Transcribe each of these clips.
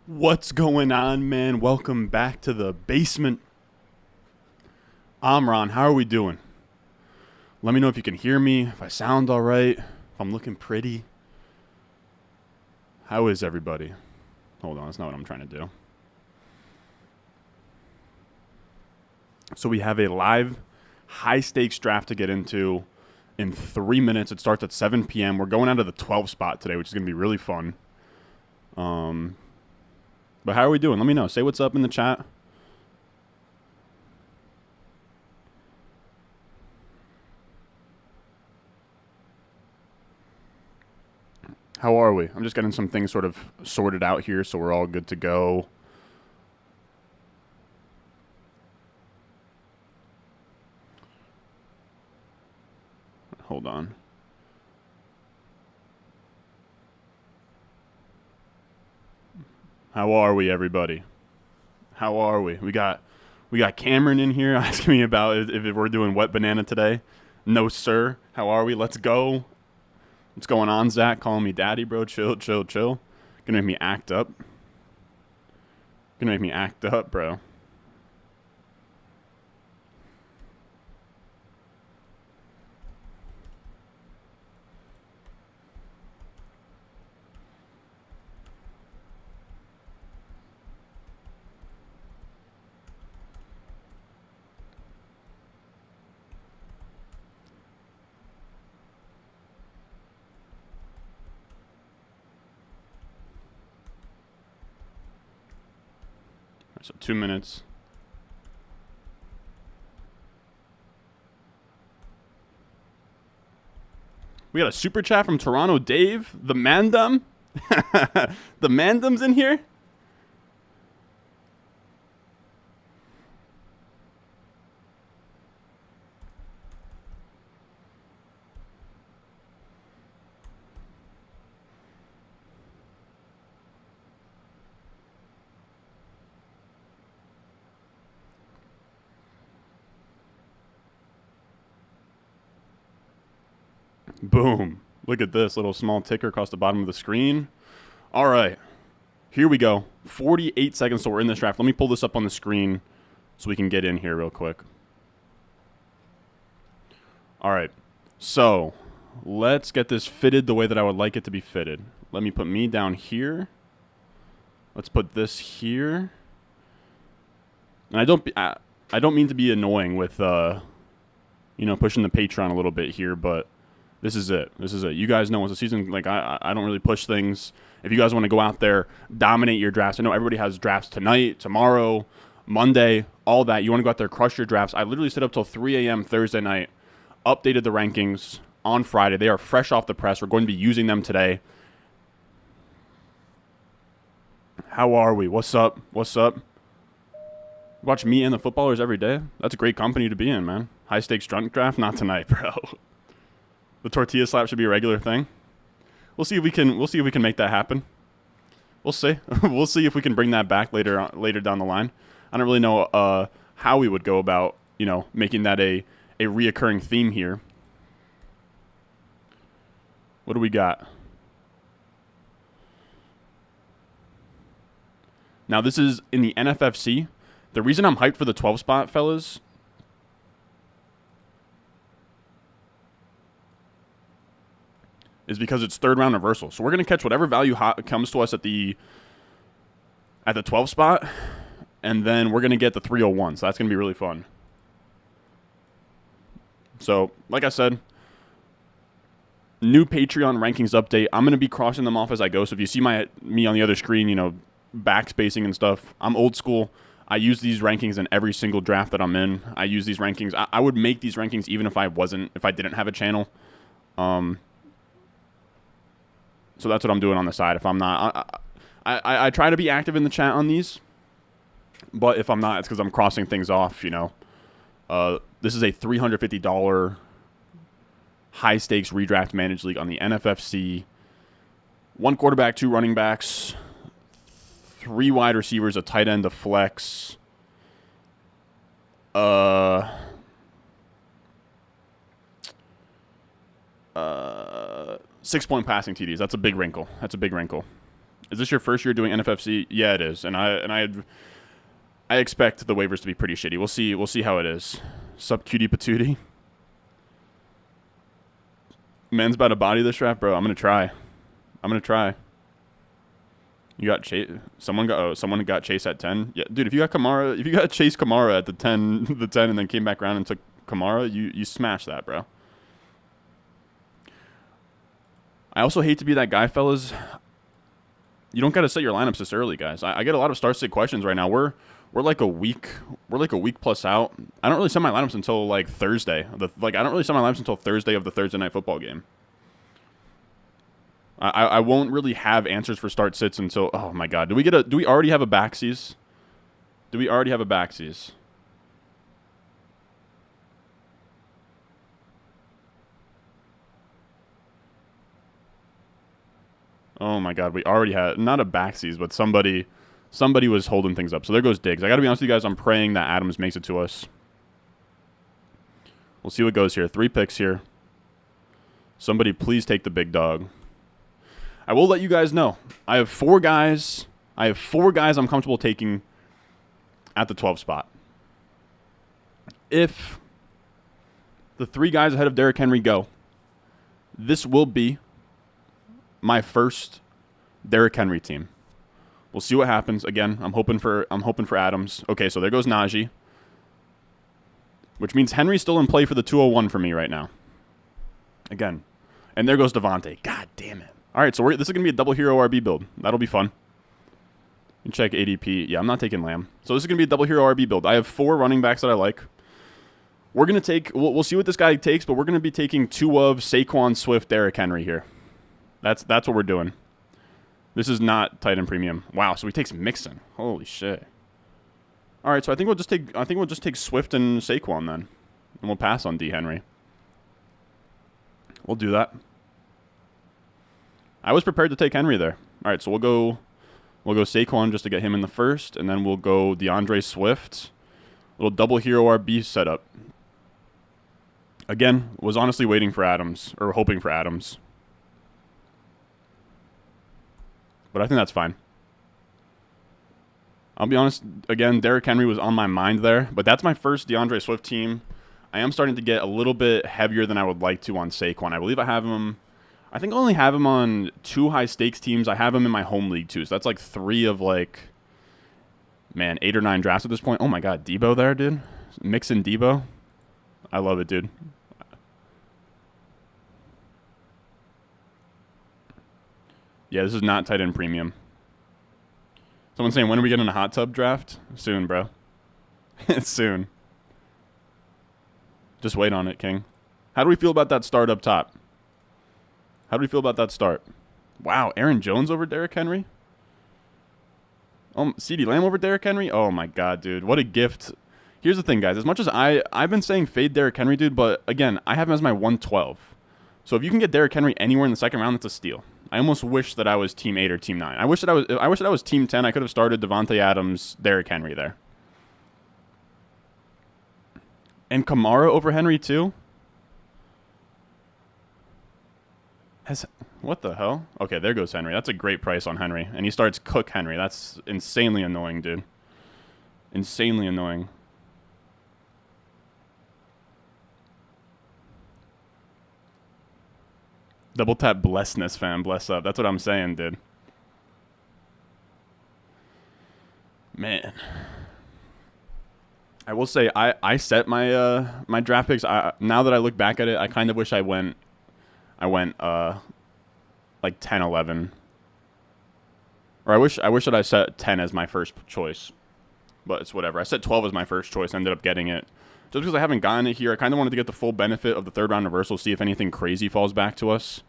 What's going on, man? Welcome back to the basement. I'm Ron. How are we doing? Let me know if you can hear me, if I sound all right, if I'm looking pretty. How is everybody? Hold on, that's not what I'm trying to do. So we have a live high-stakes draft to get into in 3 minutes. It starts at 7 p.m. We're going out of the 12 spot today, which is going to be really fun. But how are we doing? Let me know. Say what's up in the chat. How are we? I'm just getting some things sort of sorted out here so we're all good to go. Hold on. How are we, everybody? How are we? We got Cameron in here asking me about if we're doing wet banana today. No, sir. How are we? Let's go. What's going on, Zach? Calling me daddy, bro. Chill. Gonna make me act up. Bro. So 2 minutes. We got a super chat from Toronto Dave. The Mandem. The Mandem's in here. Boom. Look at this little small ticker across the bottom of the screen. All right. Here we go. 48 seconds till we're in this draft. Let me pull this up on the screen so we can get in here real quick. All right. So let's get this fitted the way that I would like it to be fitted. Let me put me down here. Let's put this here. And I don't mean to be annoying with pushing the Patreon a little bit here, but this is it. You guys know it's a season. Like, I don't really push things. If you guys want to go out there, dominate your drafts. I know everybody has drafts tonight, tomorrow, Monday, all that. You want to go out there, crush your drafts. I literally stayed up till 3 a.m. Thursday night, updated the rankings on Friday. They are fresh off the press. We're going to be using them today. How are we? What's up? Watch me and the footballers every day. That's a great company to be in, man. High stakes drunk draft, not tonight, bro. The tortilla slap should be a regular thing. We'll see if we can make that happen. We'll see. We'll see if we can bring that back later down the line. I don't really know how we would go about, making that a reoccurring theme here. What do we got? Now this is in the NFFC. The reason I'm hyped for the 12 spot, fellas, is because it's third round reversal. So we're going to catch whatever value comes to us at the 12 spot, and then we're going to get the 301. So that's going to be really fun. So, like I said, new Patreon rankings update. I'm going to be crossing them off as I go. So if you see me on the other screen, backspacing and stuff, I'm old school. I use these rankings in every single draft that I'm in. I use these rankings. I would make these rankings even if I didn't have a channel. So that's what I'm doing on the side. If I'm not, I try to be active in the chat on these, but if I'm not, it's because I'm crossing things off. This is a $350 high stakes redraft managed league on the NFFC. 1 quarterback, 2 running backs, 3 wide receivers, a tight end, a flex. 6-point passing TDs. That's a big wrinkle. Is this your first year doing NFFC? Yeah, it is. And I expect the waivers to be pretty shitty. We'll see. We'll see how it is. Sup, cutie patootie. Man's about to body this draft, bro. I'm gonna try. I'm gonna try. You got Chase. Someone got Chase at 10. Yeah, dude. If you got Kamara, if you got Chase Kamara at the 10, and then came back around and took Kamara, you smash that, bro. I also hate to be that guy, fellas. You don't got to set your lineups this early, guys. I get a lot of start sit questions right now. We're like a week. We're like a week plus out. I don't really set my lineups until like Thursday. I don't really set my lineups until Thursday of the Thursday night football game. I won't really have answers for start sits until, oh my god. Do we already have a backsies? Do we already have a backsies? Oh my god, we already had, not a backsies, but somebody was holding things up. So there goes Diggs. I gotta be honest with you guys, I'm praying that Adams makes it to us. We'll see what goes here. 3 picks here. Somebody please take the big dog. I will let you guys know. I have 4 guys I'm comfortable taking at the 12 spot. If the 3 guys ahead of Derrick Henry go, this will be my first Derrick Henry team. We'll see what happens. Again, I'm hoping for Adams. Okay, so there goes Najee. Which means Henry's still in play for the 201 for me right now. Again. And there goes Devontae. God damn it. All right, so this is going to be a double hero RB build. That'll be fun. You check ADP. Yeah, I'm not taking Lamb. So this is going to be a double hero RB build. I have 4 running backs that I like. We're going to take, we'll see what this guy takes, but we're going to be taking 2 of Saquon, Swift, Derrick Henry here. That's what we're doing. This is not tight end premium. Wow, so he takes Mixon. Holy shit. All right, so I think we'll just take Swift and Saquon then. And we'll pass on D Henry. We'll do that. I was prepared to take Henry there. All right, so we'll go Saquon just to get him in the first, and then we'll go DeAndre Swift. Little double hero RB setup. Again, was honestly waiting for Adams, or hoping for Adams. But I think that's fine. I'll be honest, again, Derrick Henry was on my mind there, but that's my first DeAndre Swift team. I am starting to get a little bit heavier than I would like to on Saquon. I believe I have him, I think I only have him on 2 high-stakes teams. I have him in my home league, too, so that's like 3 of like, man, 8 or 9 drafts at this point. Oh my god, Debo there, dude. Mixon Debo. I love it, dude. Yeah, this is not tight end premium. Someone's saying, when are we getting a hot tub draft? Soon, bro. Soon. Just wait on it, King. How do we feel about that start up top? How do we feel about that start? Wow, Aaron Jones over Derrick Henry? CeeDee Lamb over Derrick Henry? Oh my god, dude. What a gift. Here's the thing, guys. As much as I've been saying fade Derrick Henry, dude, but again, I have him as my 112. So if you can get Derrick Henry anywhere in the second round, that's a steal. I almost wish that I was Team 8 or Team 9. I wish that I was Team 10. I could have started Devontae Adams, Derrick Henry there. And Kamara over Henry too? What the hell? Okay, there goes Henry. That's a great price on Henry. And he starts Cook Henry. That's insanely annoying, dude. Insanely annoying. Double tap blessedness, fam. Bless up. That's what I'm saying, dude. Man. I will say, I set my my draft picks. Now that I look back at it, I kind of wish I went like 10, 11. Or I wish that I set 10 as my first choice. But it's whatever. I set 12 as my first choice. Ended up getting it. Just because I haven't gotten it here, I kind of wanted to get the full benefit of the third round reversal, see if anything crazy falls back to us.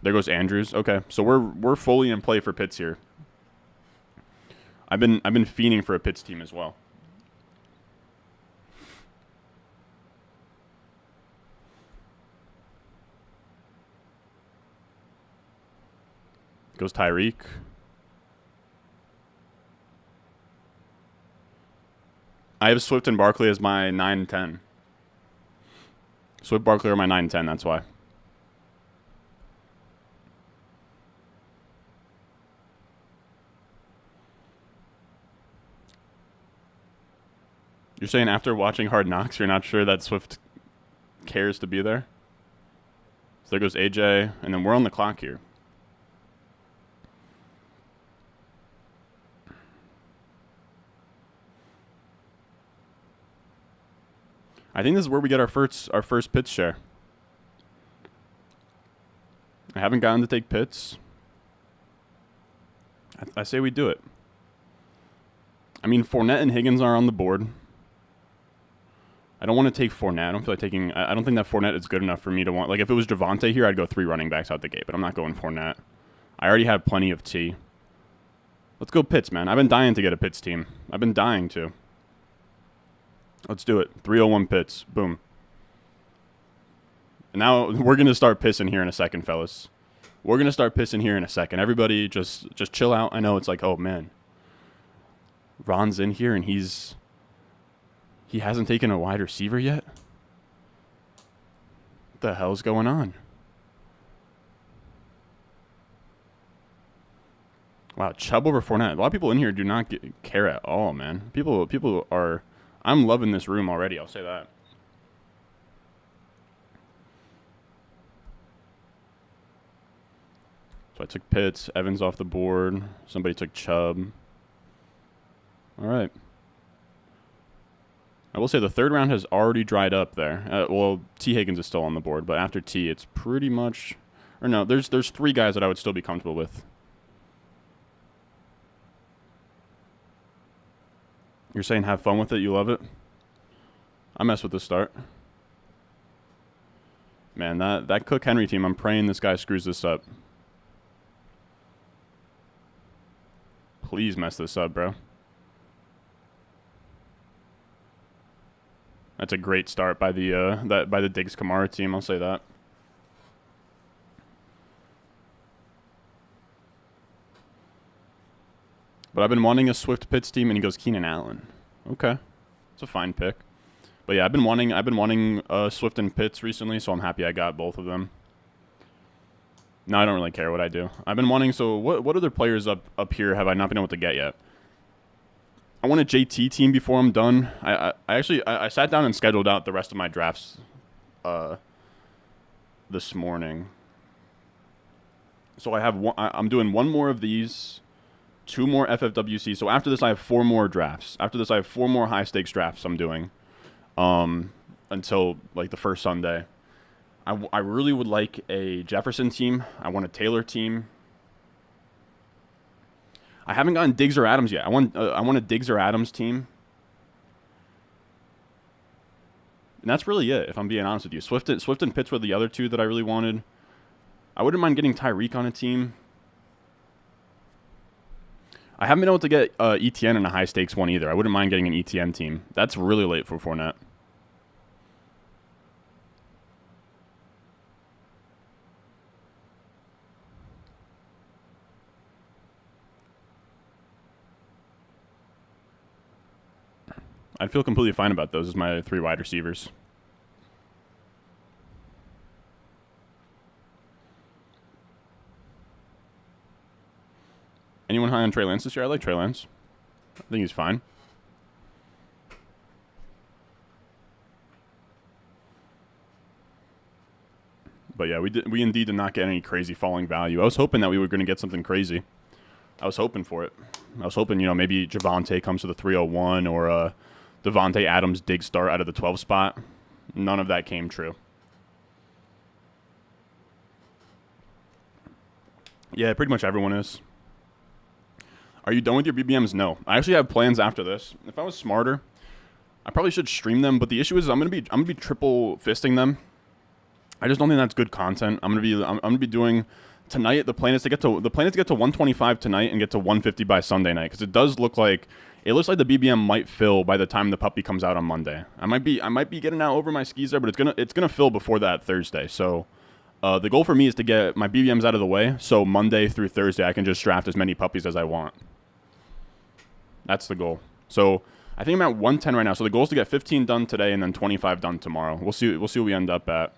There goes Andrews. Okay, so we're fully in play for Pitts here. I've been fiending for a Pitts team as well. Goes Tyreek. I have Swift and Barkley as my 9 and 10. Swift, Barkley are my 9 and 10, that's why. You're saying after watching Hard Knocks, you're not sure that Swift cares to be there? So there goes AJ, and then we're on the clock here. I think this is where we get our first pitch share. I haven't gotten to take pits. I say we do it. I mean, Fournette and Higgins are on the board. I don't want to take Fournette. I don't feel like taking... I don't think that Fournette is good enough for me to want... Like, if it was Javonte here, I'd go 3 running backs out the gate, but I'm not going Fournette. I already have plenty of T. Let's go Pitts, man. I've been dying to get a Pitts team. I've been dying to. Let's do it. 301 Pitts. Boom. And now we're going to start pissing here in a second, fellas. We're going to start pissing here in a second. Everybody just chill out. I know it's like, oh, man. Ron's in here and he hasn't taken a wide receiver yet? What the hell's going on? Wow, Chubb over Fournette. A lot of people in here do not care at all, man. People are... I'm loving this room already, I'll say that. So I took Pitts, Evans off the board. Somebody took Chubb. All right. I will say the third round has already dried up there. Well, T. Higgins is still on the board, but after T, it's pretty much... Or no, there's 3 guys that I would still be comfortable with. You're saying have fun with it? You love it? I mess with the start. Man, that Cook Henry team, I'm praying this guy screws this up. Please mess this up, bro. That's a great start by the Diggs Kamara team, I'll say that. But I've been wanting a Swift Pitts team, and he goes Keenan Allen. Okay, it's a fine pick. But yeah, I've been wanting Swift and Pitts recently, so I'm happy I got both of them. No, I don't really care what I do. I've been wanting. So what other players up here have I not been able to get yet? I want a JT team before I'm done. I actually sat down and scheduled out the rest of my drafts this morning. So I have one, I'm doing 1 more of these, 2 more FFWC. So after this, I have 4 more drafts. After this, I have 4 more high stakes drafts I'm doing until like the first Sunday. I really would like a Jefferson team. I want a Taylor team. I haven't gotten Diggs or Adams yet. I want a Diggs or Adams team. And that's really it, if I'm being honest with you. Swift and Pitts were the other 2 that I really wanted. I wouldn't mind getting Tyreek on a team. I haven't been able to get ETN in a high-stakes one either. I wouldn't mind getting an ETN team. That's really late for Fournette. I'd feel completely fine about those as my 3 wide receivers. Anyone high on Trey Lance this year? I like Trey Lance. I think he's fine. But yeah, we indeed did not get any crazy falling value. I was hoping that we were going to get something crazy. I was hoping for it. I was hoping, maybe Javonte comes to the 301 or Devontae Adams dig start out of the 12 spot. None of that came true. Yeah, pretty much everyone is. Are you done with your BBMs? No. I actually have plans after this. If I was smarter, I probably should stream them, but the issue is I'm gonna be triple fisting them. I just don't think that's good content. I'm gonna be doing tonight. The plan is to get to 125 tonight and get to 150 by Sunday night, because it looks like the BBM might fill by the time the puppy comes out on Monday. I might be getting out over my skis there, but it's gonna fill before that Thursday. So the goal for me is to get my BBMs out of the way, so Monday through Thursday I can just draft as many puppies as I want. That's the goal. So I think I'm at 110 right now. So the goal is to get 15 done today and then 25 done tomorrow. We'll see what we end up at.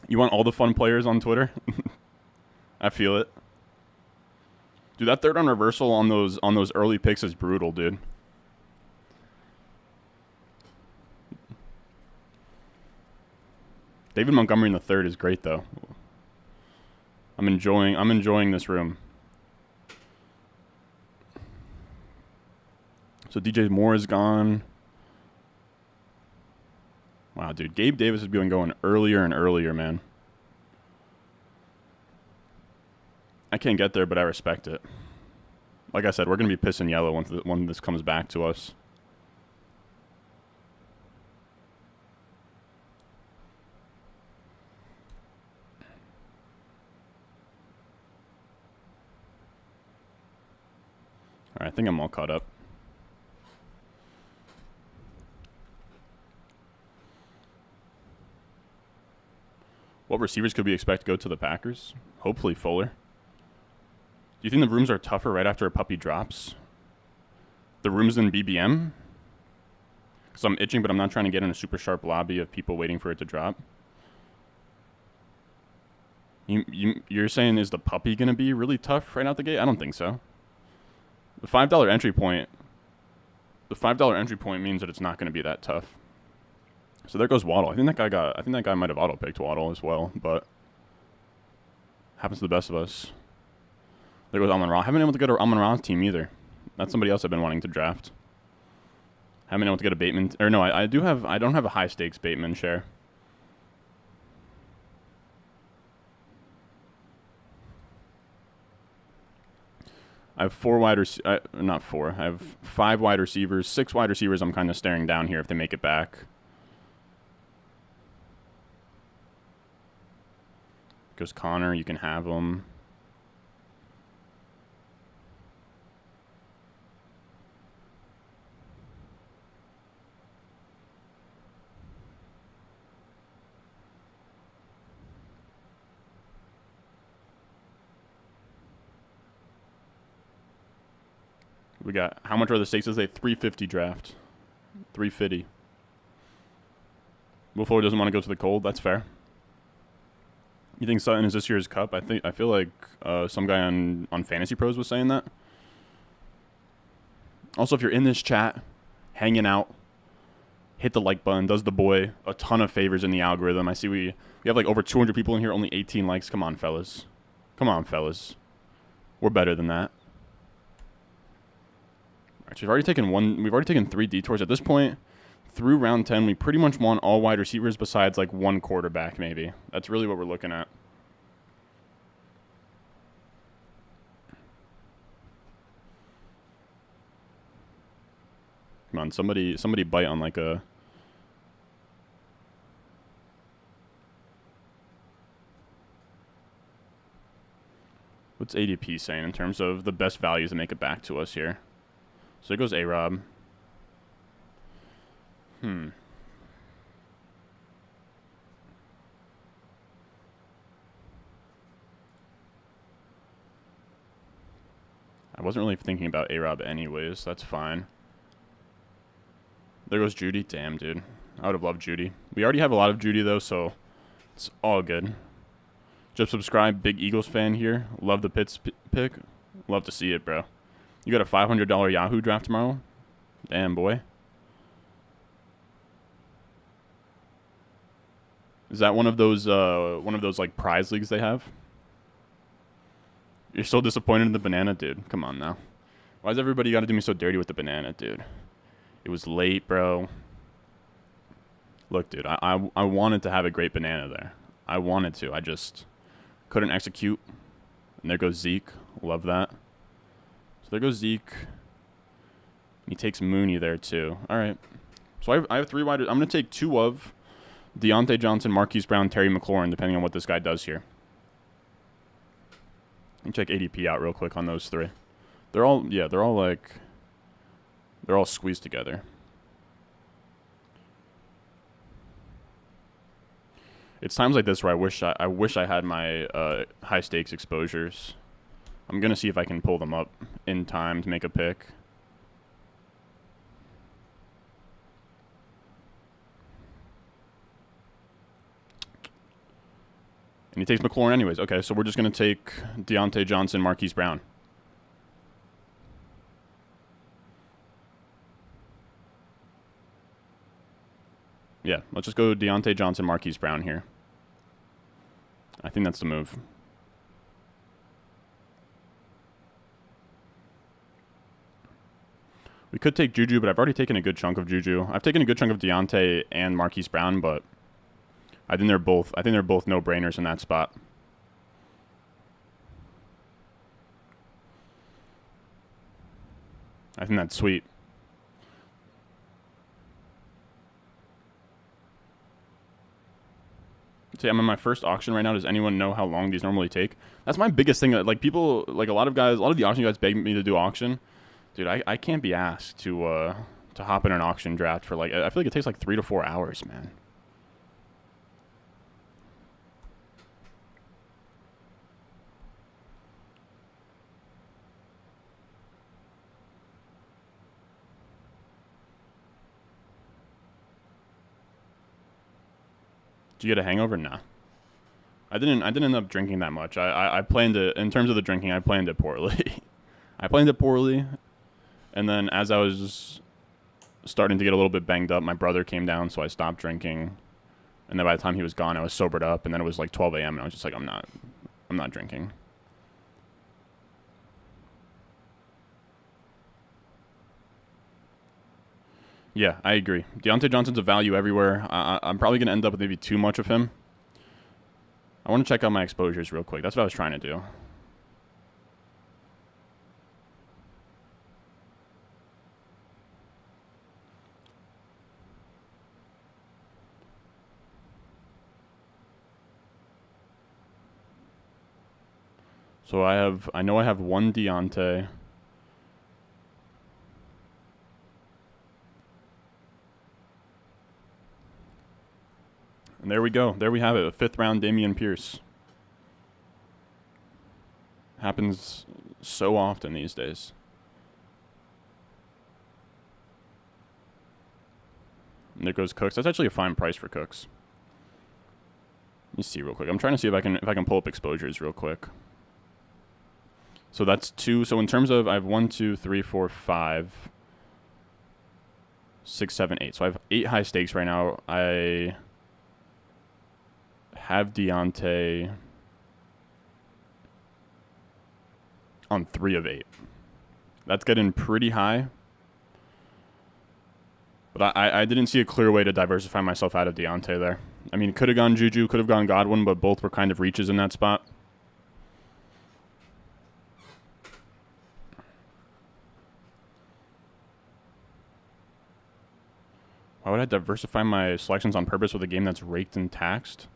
You want all the fun players on Twitter? I feel it. Dude, that third on reversal on those early picks is brutal, dude. David Montgomery in the third is great though. I'm enjoying this room. So DJ Moore is gone. Wow, dude. Gabe Davis has been going earlier and earlier, man. I can't get there, but I respect it. Like I said, we're going to be pissing yellow when this comes back to us. All right, I think I'm all caught up. What receivers could we expect to go to the Packers? Hopefully Fuller. Do you think the rooms are tougher right after a puppy drops? The rooms in BBM? Because I'm itching, but I'm not trying to get in a super sharp lobby of people waiting for it to drop. You're saying is the puppy going to be really tough right out the gate? I don't think so. The $5 entry point. The $5 entry point means that it's not going to be that tough. So there goes Waddle. I think that guy might have auto picked Waddle as well, but happens to the best of us. There goes Amon Ra. I haven't been able to get Amon Ra's team either. That's somebody else I've been wanting to draft. Haven't been able to get a Bateman, or no, I don't have a high stakes Bateman share. I have I have 5 wide receivers, 6 wide receivers. I'm kind of staring down here if they make it back. Goes Connor. You can have him. We got, how much are the stakes? Is a 350 draft. 350. Will Fuller doesn't want to go to the cold. That's fair. You think Sutton is this year's cup? I feel like some guy on Fantasy Pros was saying that. Also, if you're in this chat, hanging out, hit the like button. Does the boy a ton of favors in the algorithm. I see we have like over 200 people in here, only 18 likes. Come on, fellas. Come on, fellas. We're better than that. We've already taken 3 detours at this point. Through round 10, we pretty much want all wide receivers besides like 1 quarterback maybe. That's really what we're looking at. Come on, somebody bite on like a... What's ADP saying in terms of the best values to make it back to us here? So it goes A-Rob. I wasn't really thinking about A-Rob anyways. That's fine. There goes Judy. Damn, dude. I would have loved Judy. We already have a lot of Judy, though, so it's all good. Just subscribe. Big Eagles fan here. Love the Pitts pick. Love to see it, bro. You got a $500 Yahoo draft tomorrow? Damn, boy. Is that one of those like prize leagues they have? You're so disappointed in the banana, dude. Come on now. Why does everybody got to do me so dirty with the banana, dude? It was late, bro. Look, dude, I wanted to have a great banana there. I wanted to. I just couldn't execute. And there goes Zeke. Love that. So there goes Zeke. He takes Mooney there, too. All right. So I have 3 wide. I'm going to take 2 of Deontay Johnson, Marquise Brown, Terry McLaurin, depending on what this guy does here. Let me check ADP out real quick on those 3. They're all squeezed together. It's times like this where I wish I had my high stakes exposures. I'm gonna see if I can pull them up in time to make a pick. And he takes McLaurin anyways. Okay, so we're just gonna take Deontay Johnson, Marquise Brown. Yeah, let's just go Deontay Johnson, Marquise Brown here. I think that's the move. We could take Juju, but I've already taken a good chunk of Juju. I've taken a good chunk of Deontay and Marquise Brown, but I think they're both no-brainers in that spot. I think that's sweet. See, I'm in my first auction right now. Does anyone know how long these normally take? That's my biggest thing. Like people, like a lot of the auction guys beg me to do auction. Dude, I can't be asked to hop in an auction draft for like, I feel like it takes like 3 to 4 hours, man. Did you get a hangover? Nah. I didn't end up drinking that much. I planned it, in terms of the drinking, I planned it poorly. I planned it poorly, and then as I was starting to get a little bit banged up, my brother came down, so I stopped drinking. And then by the time he was gone, I was sobered up, and then it was like 12 a.m. and I was just like, I'm not drinking. Yeah, I agree. Deontay Johnson's a value everywhere. I'm probably going to end up with maybe too much of him. I want to check out my exposures real quick. That's what I was trying to do. So I know I have one Deontay. And there we go. There we have it. A 5th round Dameon Pierce. Happens so often these days. And there goes Cooks. That's actually a fine price for Cooks. Let me see real quick. I'm trying to see if I can pull up exposures real quick. So that's 2. So in terms of, I have 1, 2, 3, 4, 5, 6, 7, 8. So I have 8 high stakes right now. I have Deontay on 3 of 8. That's getting pretty high. But I didn't see a clear way to diversify myself out of Deontay there. I mean, could have gone Juju, could have gone Godwin, but both were kind of reaches in that spot. Why would I diversify my selections on purpose with a game that's raked and taxed?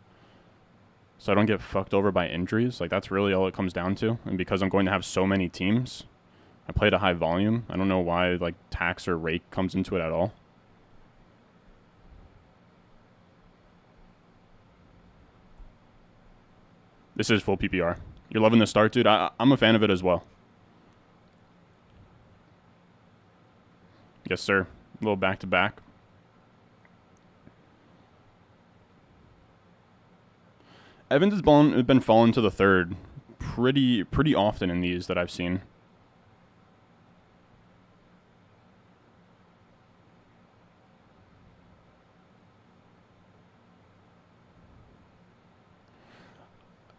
So I don't get fucked over by injuries? Like, that's really all it comes down to. And because I'm going to have so many teams, I play at a high volume. I don't know why, like, tax or rake comes into it at all. This is full PPR. You're loving the start, dude? I'm a fan of it as well. Yes, sir. A little back-to-back. Evans has been falling to the 3rd pretty often in these that I've seen.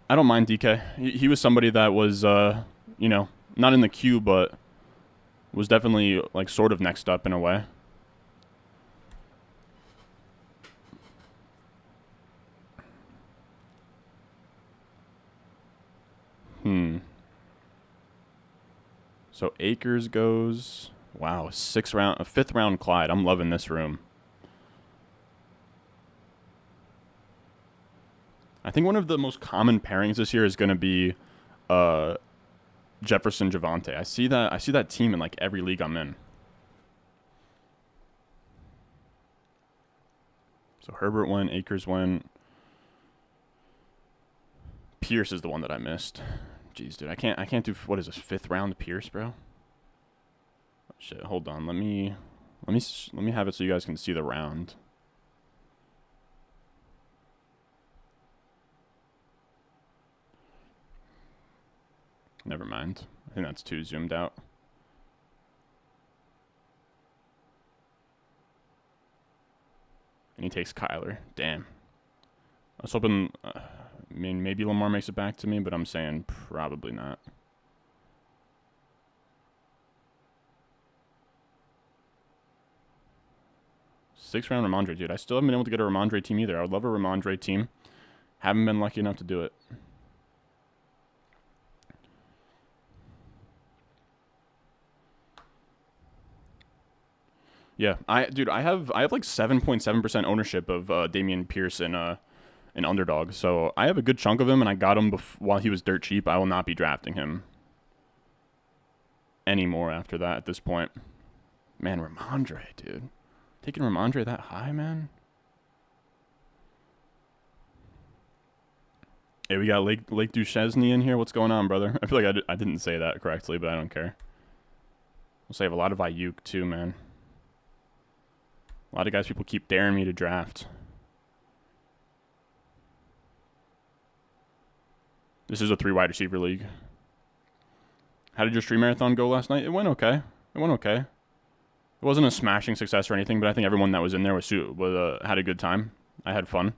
I don't mind DK. He was somebody that was, you know, not in the queue, but was definitely, like, sort of next up in a way. So Akers goes. Wow, a 5th round Clyde. I'm loving this room. I think one of the most common pairings this year is going to be Jefferson Javonte. I see that team in like every league I'm in. So Herbert went, Akers went. Pierce is the one that I missed. Jeez, dude, I can't do, what is this, 5th round Pierce, bro? Oh, shit, hold on. Let me have it so you guys can see the round. Never mind. I think that's too zoomed out. And He takes Kyler. Damn. I was hoping, I mean, maybe Lamar makes it back to me, but I'm saying probably not. Sixth round Ramondre, dude. I still haven't been able to get a Ramondre team either. I would love a Ramondre team. Haven't been lucky enough to do it. Yeah, dude, I have like 7.7% ownership of Dameon Pierce in an underdog. So I have a good chunk of him, and I got him while he was dirt cheap. I will not be drafting him anymore after that at this point. Man, Ramondre, dude. Taking Ramondre that high, man? Hey, we got Lake Duchesne in here. What's going on, brother? I feel like I didn't say that correctly, but I don't care. We'll save a lot of Ayuk, too, man. A lot of guys people keep daring me to draft. This is a 3 wide receiver league. How did your stream marathon go last night? It went okay. It went okay. It wasn't a smashing success or anything, but I think everyone that was in there had a good time. I had fun.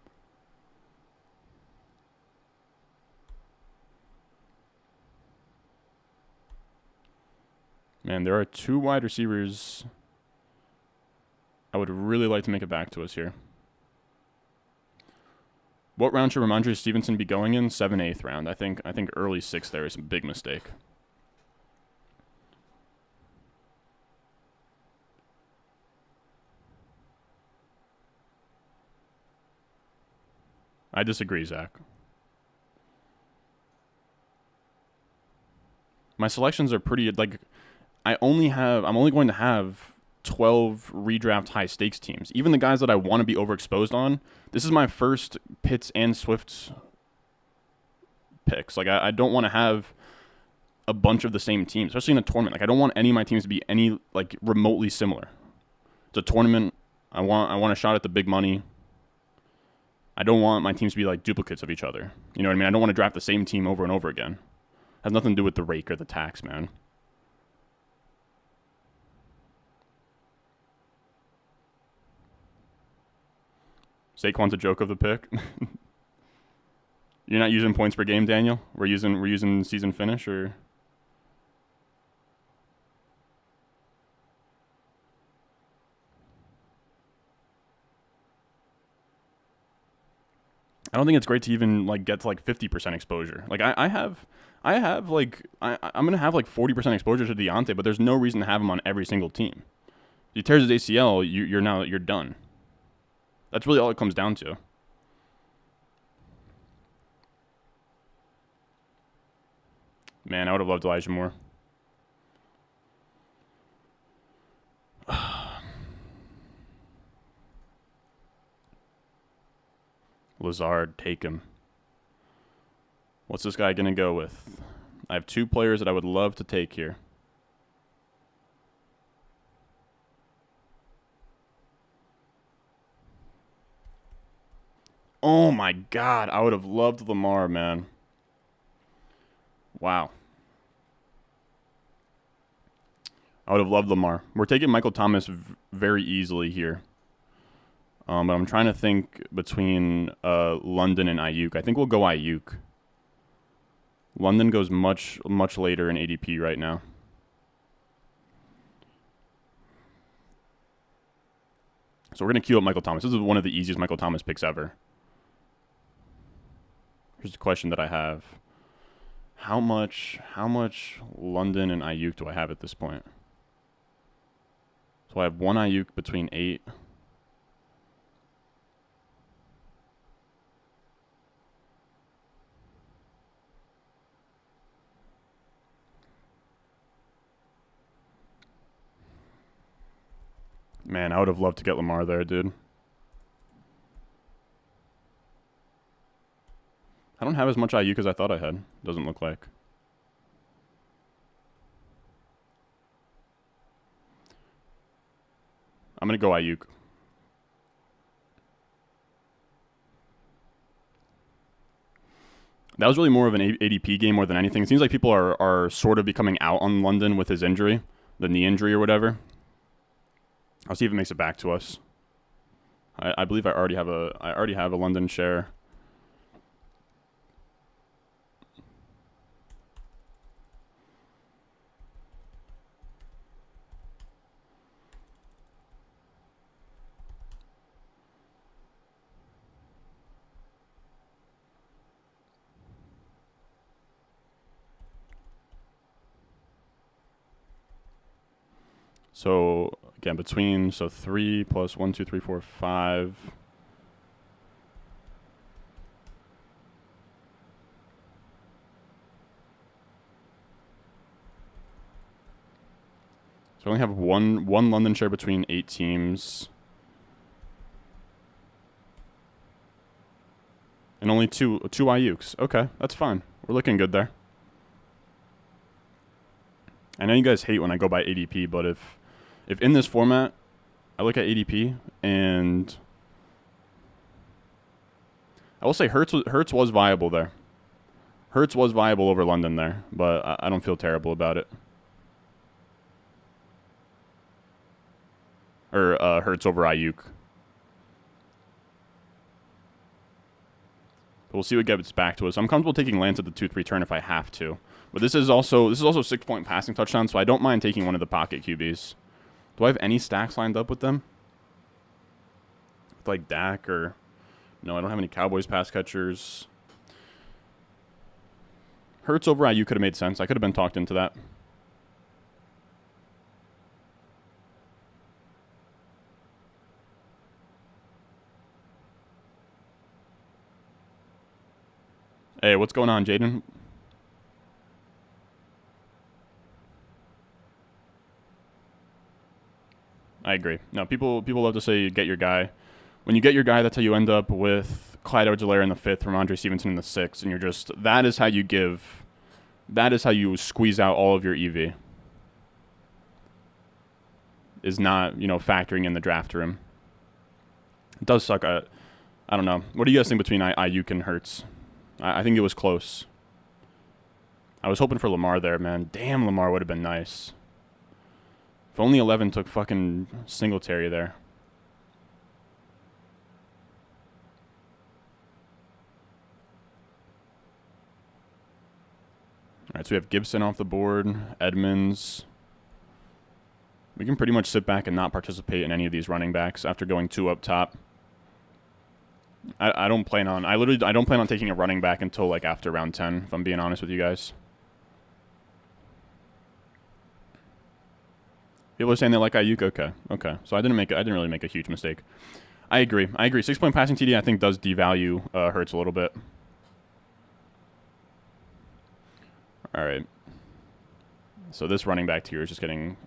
Man, there are 2 wide receivers I would really like to make it back to us here. What round should Ramondre Stevenson be going in? 7th, 8th round. I think early 6th there is a big mistake. I disagree, Zach. My selections are pretty, like, I'm only going to have 12 redraft high stakes teams. Even the guys that I want to be overexposed on, this is my first Pitts and Swift picks. Like, I don't want to have a bunch of the same teams, especially in a tournament. Like, I don't want any of my teams to be like remotely similar. It's a tournament. I want a shot at the big money. I don't want my teams to be like duplicates of each other. You know what I mean? I don't want to draft the same team over and over again. It has nothing to do with the rake or the tax, man. Saquon's a joke of the pick. You're not using points per game, Daniel? We're using season finish, or I don't think it's great to even like get to like 50% exposure. Like I'm gonna have like 40% exposure to Deontay, but there's no reason to have him on every single team. If he tears his ACL, you're done. That's really all it comes down to. Man, I would have loved Elijah Moore. Lazard, take him. What's this guy going to go with? I have 2 players that I would love to take here. Oh my God, I would have loved Lamar, man. Wow. I would have loved Lamar. We're taking Michael Thomas very easily here. But I'm trying to think between London and Ayuk. I think we'll go Ayuk. London goes much later in ADP right now. So we're going to queue up Michael Thomas. This is one of the easiest Michael Thomas picks ever. Here's the question that I have. How much London and Ayuk do I have at this point? So I have 1 Ayuk between 8. Man, I would have loved to get Lamar there, dude. I don't have as much Ayuk as I thought I had. Doesn't look like. I'm going to go Ayuk. That was really more of an ADP game more than anything. It seems like people are sort of becoming out on London with his injury, the knee injury or whatever. I'll see if it makes it back to us. I believe I already have a London share. So again, between 3 plus 1, 2, 3, 4, 5. So I only have one London share between 8 teams. And only two Ayuks. Okay, that's fine. We're looking good there. I know you guys hate when I go by ADP, but if in this format I look at ADP and I will say Hurts was viable there. Hurts was viable over London there, but I don't feel terrible about it. Or Hurts over Ayuk. But we'll see what gets back to us. I'm comfortable taking Lance at the 2-3 turn if I have to. But this is also 6-point passing touchdown, so I don't mind taking one of the pocket QBs. Do I have any stacks lined up with them? With like Dak or... No, I don't have any Cowboys pass catchers. Hurts over Ayuk could have made sense. I could have been talked into that. Hey, what's going on, Jaden? I agree. No, people love to say get your guy. When you get your guy, that's how you end up with Clyde Edwards-Helaire in the 5th, Ramondre Stevenson in the 6th, and you're just that is how you squeeze out all of your EV. Is not, factoring in the draft room. It does suck. I don't know. What do you guys think between Ayuk and Hurts? I think it was close. I was hoping for Lamar there, man. Damn, Lamar would have been nice. If only 11 took fucking Singletary there. All right, so we have Gibson off the board, Edmonds. We can pretty much sit back and not participate in any of these running backs after going 2 up top. I don't plan on taking a running back until like after round 10, if I'm being honest with you guys. People are saying they like Ayuk. Okay. So I didn't really make a huge mistake. I agree. 6-point passing TD I think does devalue Hurts a little bit. All right. So this running back tier is just getting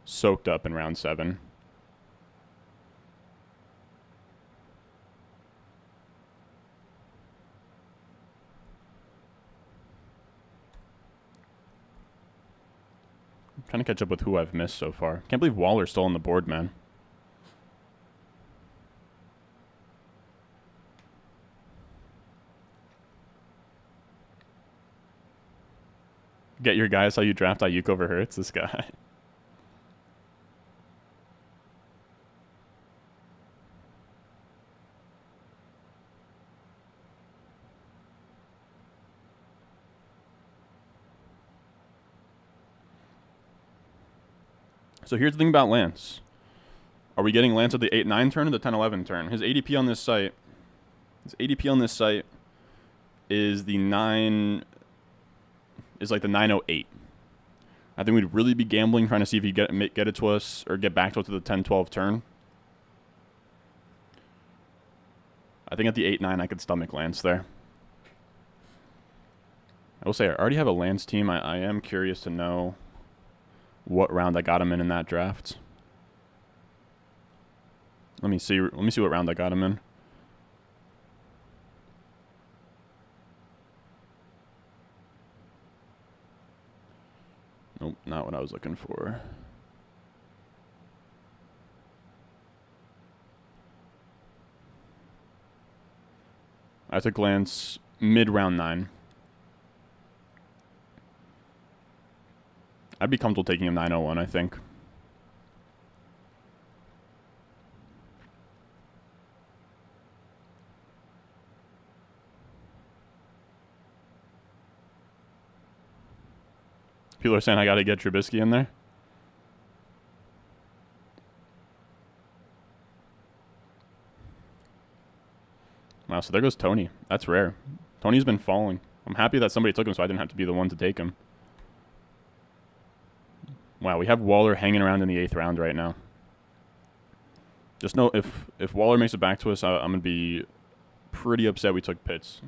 soaked up in round 7. I'm trying to catch up with who I've missed so far. Can't believe Waller's still on the board, man. Get your guys how you draft Ayuk over Hurts, this guy. So here's the thing about Lance. Are we getting Lance at the 8-9 turn or the 10-11 turn? His ADP on this site is the 9 is like the 908. I think we'd really be gambling trying to see if he get it to us or get back to us to the 10-12 turn. I think at the 8-9 I could stomach Lance there. I will say I already have a Lance team. I am curious to know what round I got him in that draft. Let me see what round I got him in. Nope, not what I was looking for. I took Lance mid-round 9. I'd be comfortable taking him 901, I think. People are saying I got to get Trubisky in there. Wow, so there goes Tony. That's rare. Tony's been falling. I'm happy that somebody took him so I didn't have to be the one to take him. Wow, we have Waller hanging around in the 8th round right now. Just know if Waller makes it back to us, I'm going to be pretty upset we took Pitts.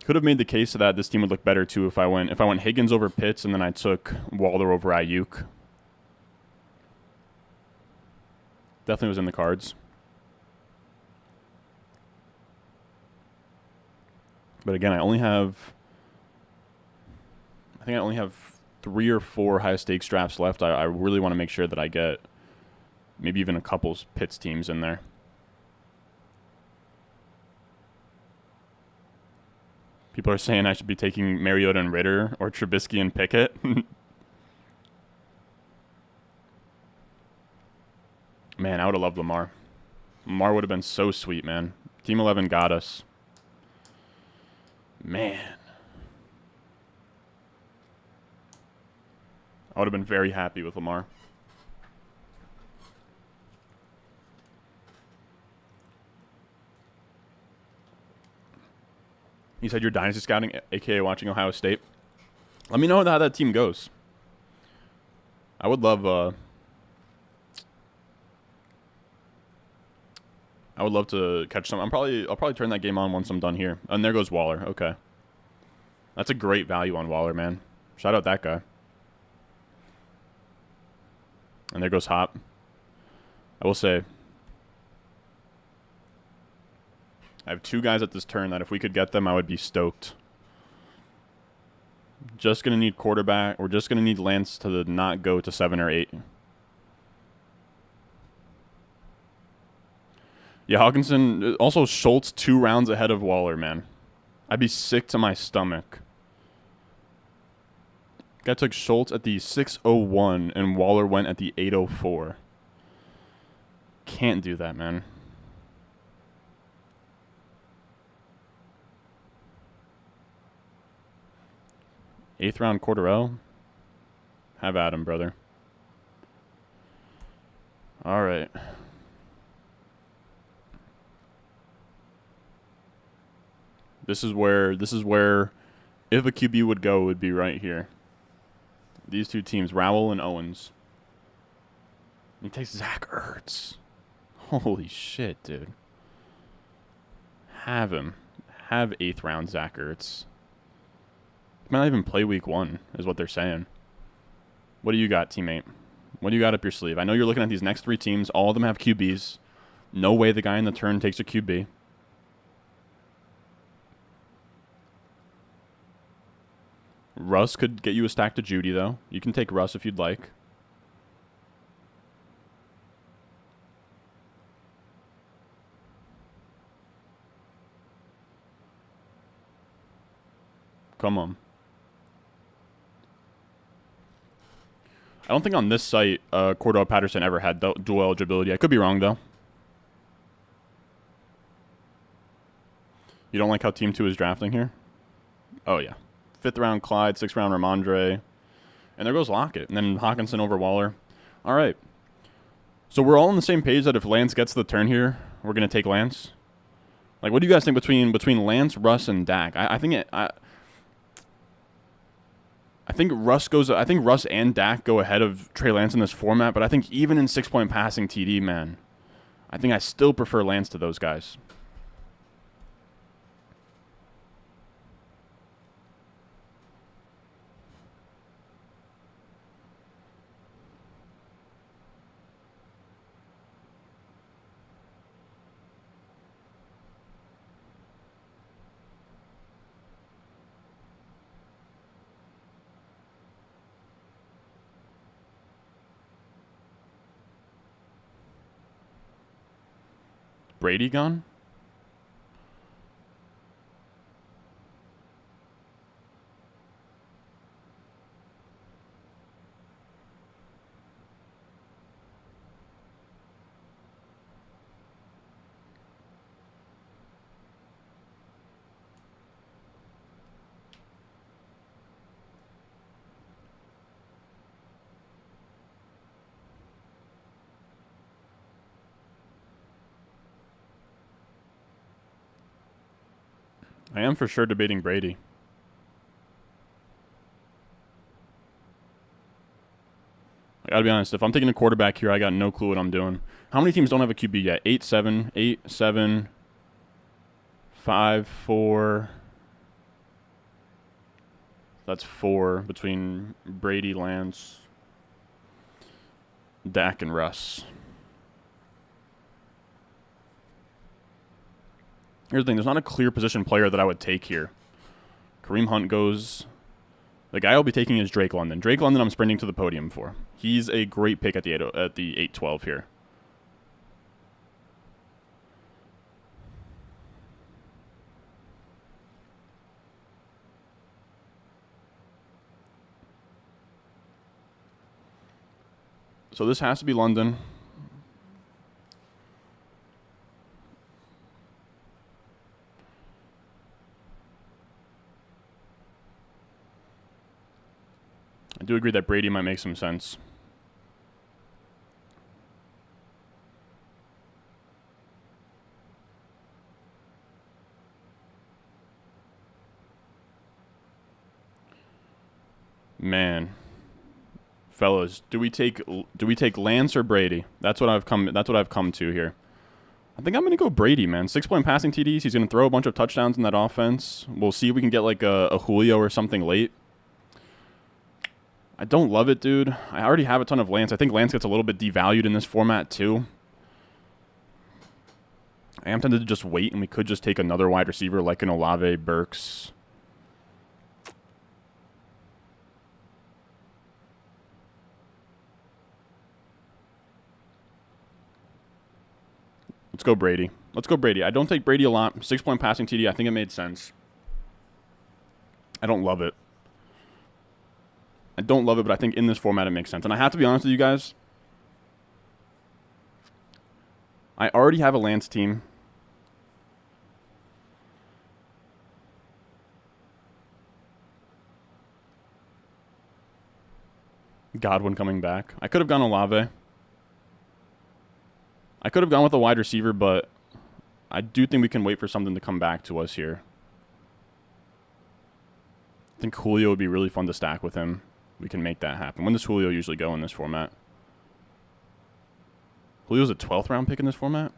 Could have made the case that this team would look better too if I went Higgins over Pitts and then I took Waller over Ayuk. Definitely was in the cards. But again, I think I only have 3 or 4 high stakes drafts left. I really want to make sure that I get maybe even a couple Pitts teams in there. People are saying I should be taking Mariota and Ritter or Trubisky and Pickett. Man, I would have loved Lamar. Lamar would have been so sweet, man. Team 11 got us. Man. I would have been very happy with Lamar. You said you're dynasty scouting, a.k.a. watching Ohio State. Let me know how that team goes. I would love to catch some. I'll probably turn that game on once I'm done here. And there goes Waller. Okay. That's a great value on Waller, man. Shout out that guy. And there goes Hop. I will say, I have 2 guys at this turn that if we could get them, I would be stoked. Just going to need quarterback. We're just going to need Lance to not go to 7 or 8. Yeah, Hawkinson. Also, Schultz 2 rounds ahead of Waller, man. I'd be sick to my stomach. Guy took Schultz at the 6:01 and Waller went at the 8:04. Can't do that, man. Eighth round Cordero. Have at him, brother. All right. This is where if a QB would go, it would be right here. These 2 teams, Rowell and Owens. He takes Zach Ertz. Holy shit, dude. Have him. Have 8th round Zach Ertz. He might not even play week 1, is what they're saying. What do you got, teammate? What do you got up your sleeve? I know you're looking at these next 3 teams. All of them have QBs. No way the guy in the turn takes a QB. Russ could get you a stack to Judy, though. You can take Russ if you'd like. Come on. I don't think on this site Cordell Patterson ever had dual eligibility. I could be wrong, though. You don't like how Team 2 is drafting here? Oh, yeah. 5th round Clyde, 6th round Ramondre. And there goes Lockett. And then Hawkinson over Waller. All right. So we're all on the same page that if Lance gets the turn here, we're going to take Lance. Like, what do you guys think between Lance, Russ, and Dak? I think Russ and Dak go ahead of Trey Lance in this format, but I think even in 6-point passing TD, man, I think I still prefer Lance to those guys. Brady gone? I am for sure debating Brady. I gotta be honest, if I'm taking a quarterback here, I got no clue what I'm doing. How many teams don't have a QB yet? 8-7, 8-7, 5-4. That's 4 between Brady, Lance, Dak, and Russ. Here's the thing, there's not a clear position player that I would take here. Kareem Hunt goes. The guy I'll be taking is Drake London. Drake London I'm sprinting to the podium for. He's a great pick at the 8-12 here. So this has to be London. I do agree that Brady might make some sense. Man, fellas, do we take Lance or Brady? That's what I've come to here. I think I'm gonna go Brady, man. 6-point passing TDs. He's gonna throw a bunch of touchdowns in that offense. We'll see if we can get like a Julio or something late. I don't love it, dude. I already have a ton of Lance. I think Lance gets a little bit devalued in this format, too. I am tempted to just wait, and we could just take another wide receiver like an Olave, Burks. Let's go Brady. Let's go Brady. I don't take Brady a lot. 6-point passing TD. I think it made sense. I don't love it. I don't love it, but I think in this format it makes sense. And I have to be honest with you guys. I already have a Lance team. Godwin coming back. I could have gone Olave. I could have gone with a wide receiver, but I do think we can wait for something to come back to us here. I think Julio would be really fun to stack with him. We can make that happen. When does Julio usually go in this format? Julio's a 12th round pick in this format?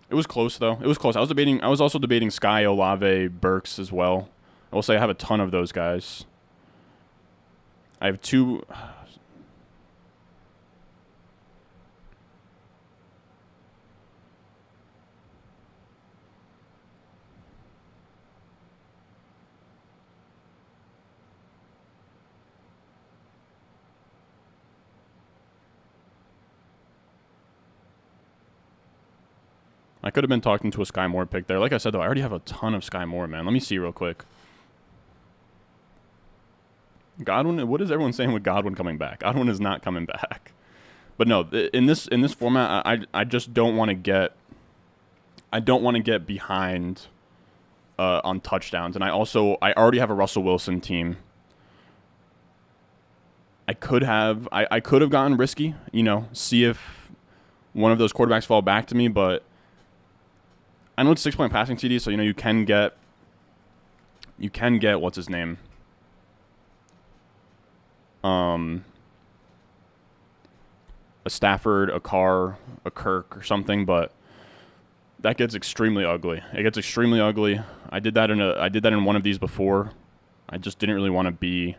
It was close, though. It was close. I was also debating Sky, Olave, Burks as well. I will say I have a ton of those guys. I have 2... I could have been talking to a Sky Moore pick there. Like I said, though, I already have a ton of Sky Moore, man. Let me see real quick. Godwin, what is everyone saying with Godwin coming back? Godwin is not coming back. But no, in this format, I just don't want to get behind on touchdowns. And I already have a Russell Wilson team. I could have gotten risky, see if one of those quarterbacks fall back to me, but I know it's 6-point passing TD, so you can get what's his name? A Stafford, a Carr, a Kirk, or something, but that gets extremely ugly. It gets extremely ugly. I did that in one of these before. I just didn't really want to be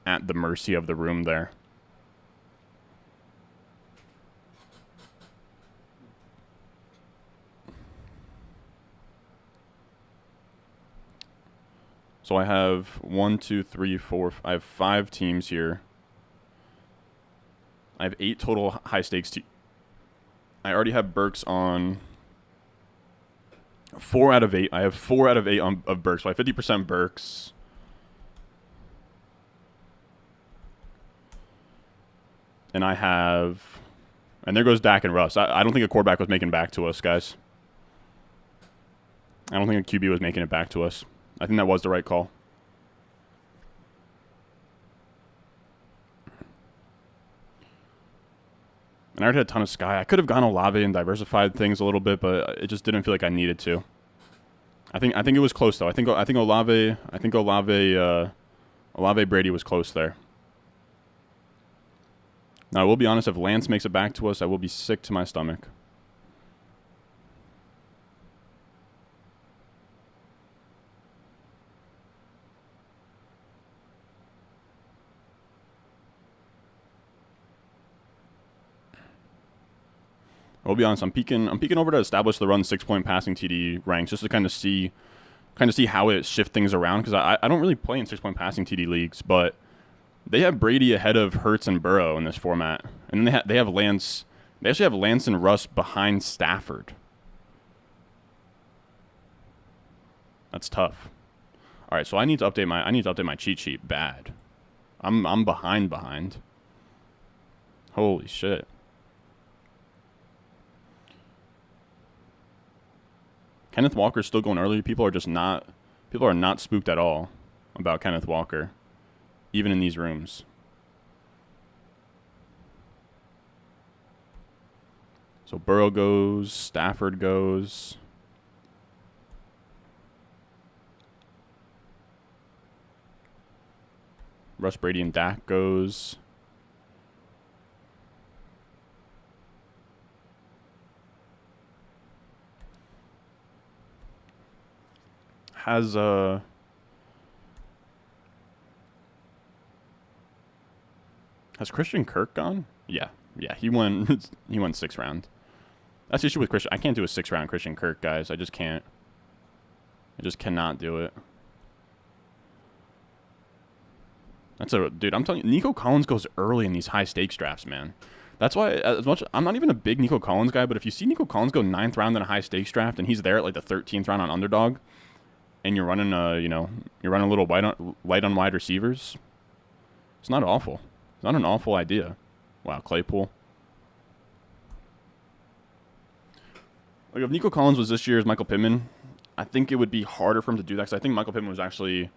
at the mercy of the room there. So I have 1, 2, 3, 4. I have 5 teams here. I have 8 total high stakes teams. I already have Burks on 4 out of 8. I have 4 out of 8 of Burks. So I have 50% Burks. And I have... And there goes Dak and Russ. I don't think a quarterback was making back to us, guys. I don't think a QB was making it back to us. I think that was the right call. And I already had a ton of Sky. I could have gone Olave and diversified things a little bit, but it just didn't feel like I needed to. I think it was close though. Olave Brady was close there. Now I will be honest, if Lance makes it back to us, I will be sick to my stomach. I'll be honest, I'm peeking over to establish the run 6-point passing TD ranks just to kind of see how it shift things around, because I don't really play in 6-point passing TD leagues, but they have Brady ahead of Hurts and Burrow in this format, and then they have Lance. They actually have Lance and Russ behind Stafford. That's tough. All right, so I need to update my cheat sheet bad. I'm behind. Holy shit. Kenneth Walker's still going early. People are not spooked at all about Kenneth Walker, even in these rooms. So Burrow goes, Stafford goes. Russ, Brady, and Dak goes. Has Christian Kirk gone? Yeah, he went 6th round. That's the issue with Christian. I can't do a 6th round Christian Kirk, guys. I just can't. I just cannot do it. Dude, I'm telling you, Nico Collins goes early in these high stakes drafts, man. That's why, as much, I'm not even a big Nico Collins guy, but if you see Nico Collins go 9th round in a high stakes draft and he's there at like the 13th round on underdog, and you're running you're running a little light on wide receivers, it's not awful. It's not an awful idea. Wow, Claypool. Like, if Nico Collins was this year's Michael Pittman, I think it would be harder for him to do that, because I think Michael Pittman was actually,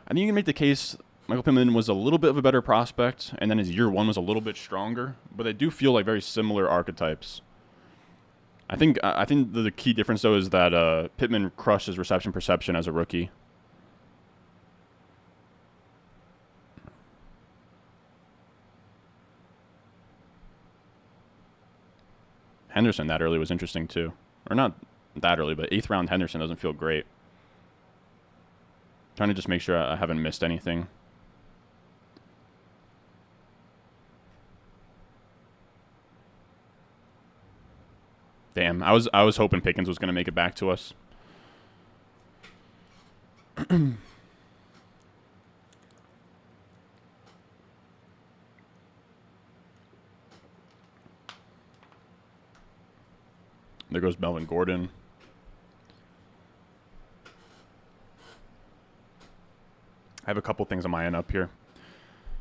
I think you can make the case Michael Pittman was a little bit of a better prospect, and then his year 1 was a little bit stronger, but they do feel like very similar archetypes. I think the key difference, though, is that Pittman crushed his reception perception as a rookie. Henderson that early was interesting, too. Or not that early, but 8th round Henderson doesn't feel great. Trying to just make sure I haven't missed anything. Damn, I was hoping Pickens was going to make it back to us. There goes Melvin Gordon. I have a couple things on my end up here.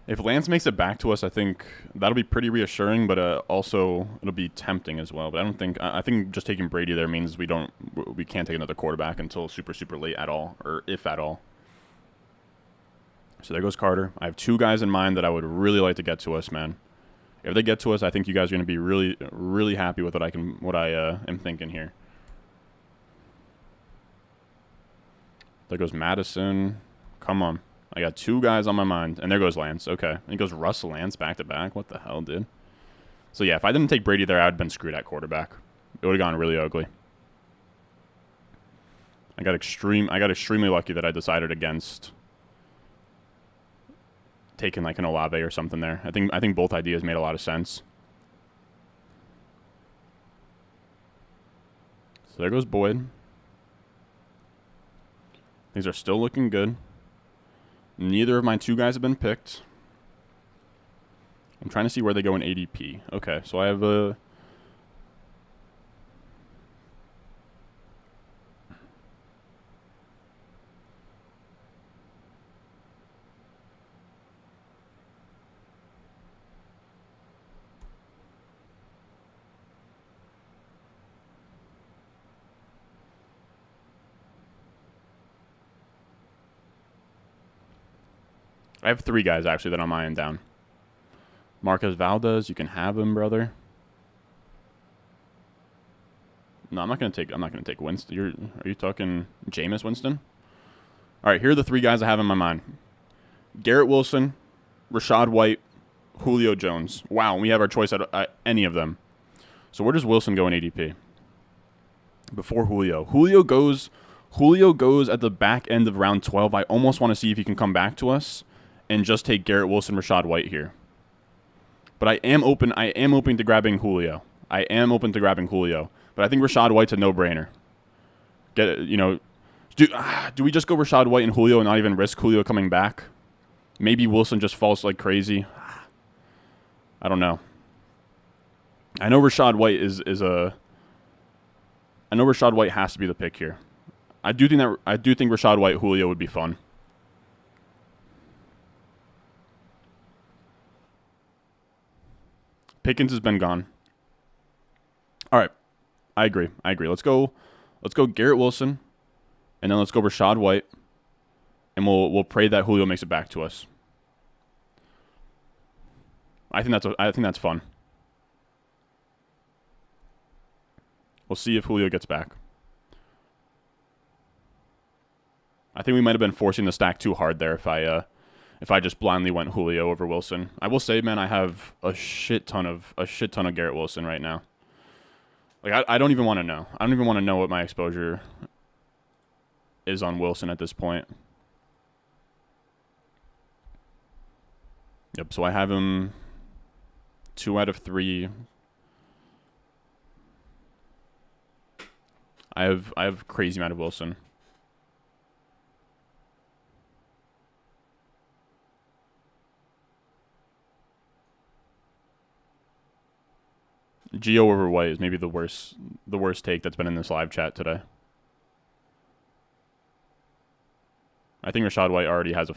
If Lance makes it back to us, I think that'll be pretty reassuring, but also it'll be tempting as well. But I think just taking Brady there means we can't take another quarterback until super late at all, or if at all. So there goes Carter. I have 2 guys in mind that I would really like to get to us, man. If they get to us, I think you guys are going to be really happy with what I am thinking here. There goes Madison. Come on. I got 2 guys on my mind. And there goes Lance. Okay. And it goes Russell Lance back to back. What the hell, dude? So, yeah, if I didn't take Brady there, I would have been screwed at quarterback. It would have gone really ugly. I got extremely lucky that I decided against taking like an Olave or something there. I think both ideas made a lot of sense. So there goes Boyd. These are still looking good. Neither of my 2 guys have been picked. I'm trying to see where they go in ADP. Okay, so I have a... I have 3 guys, actually, that I'm eyeing down. Marquez Valdez, you can have him, brother. No, I'm not gonna take Winston. Are you talking Jameis Winston? All right, here are the 3 guys I have in my mind: Garrett Wilson, Rachaad White, Julio Jones. Wow, we have our choice at any of them. So where does Wilson go in ADP? Before Julio. Julio goes at the back end of round 12. I almost want to see if he can come back to us and just take Garrett Wilson, Rachaad White here. But I am open to grabbing Julio. But I think Rachaad White's a no-brainer. Do we just go Rachaad White and Julio and not even risk Julio coming back? Maybe Wilson just falls like crazy. I don't know. I know Rachaad White I know Rachaad White has to be the pick here. I do think Rachaad White Julio would be fun. Pickens has been gone. All right. I agree. Let's go Garrett Wilson, and then let's go Rachaad White, and we'll pray that Julio makes it back to us. I think that's fun. We'll see if Julio gets back. I think we might have been forcing the stack too hard there if I just blindly went Julio over Wilson. I will say, man, I have a shit ton of Garrett Wilson right now. Like I don't even want to know. I don't even want to know what my exposure is on Wilson at this point. Yep, so I have him 2 out of 3. I have crazy amount of Wilson. Gio over White is maybe the worst take that's been in this live chat today. I think Rachaad White already has a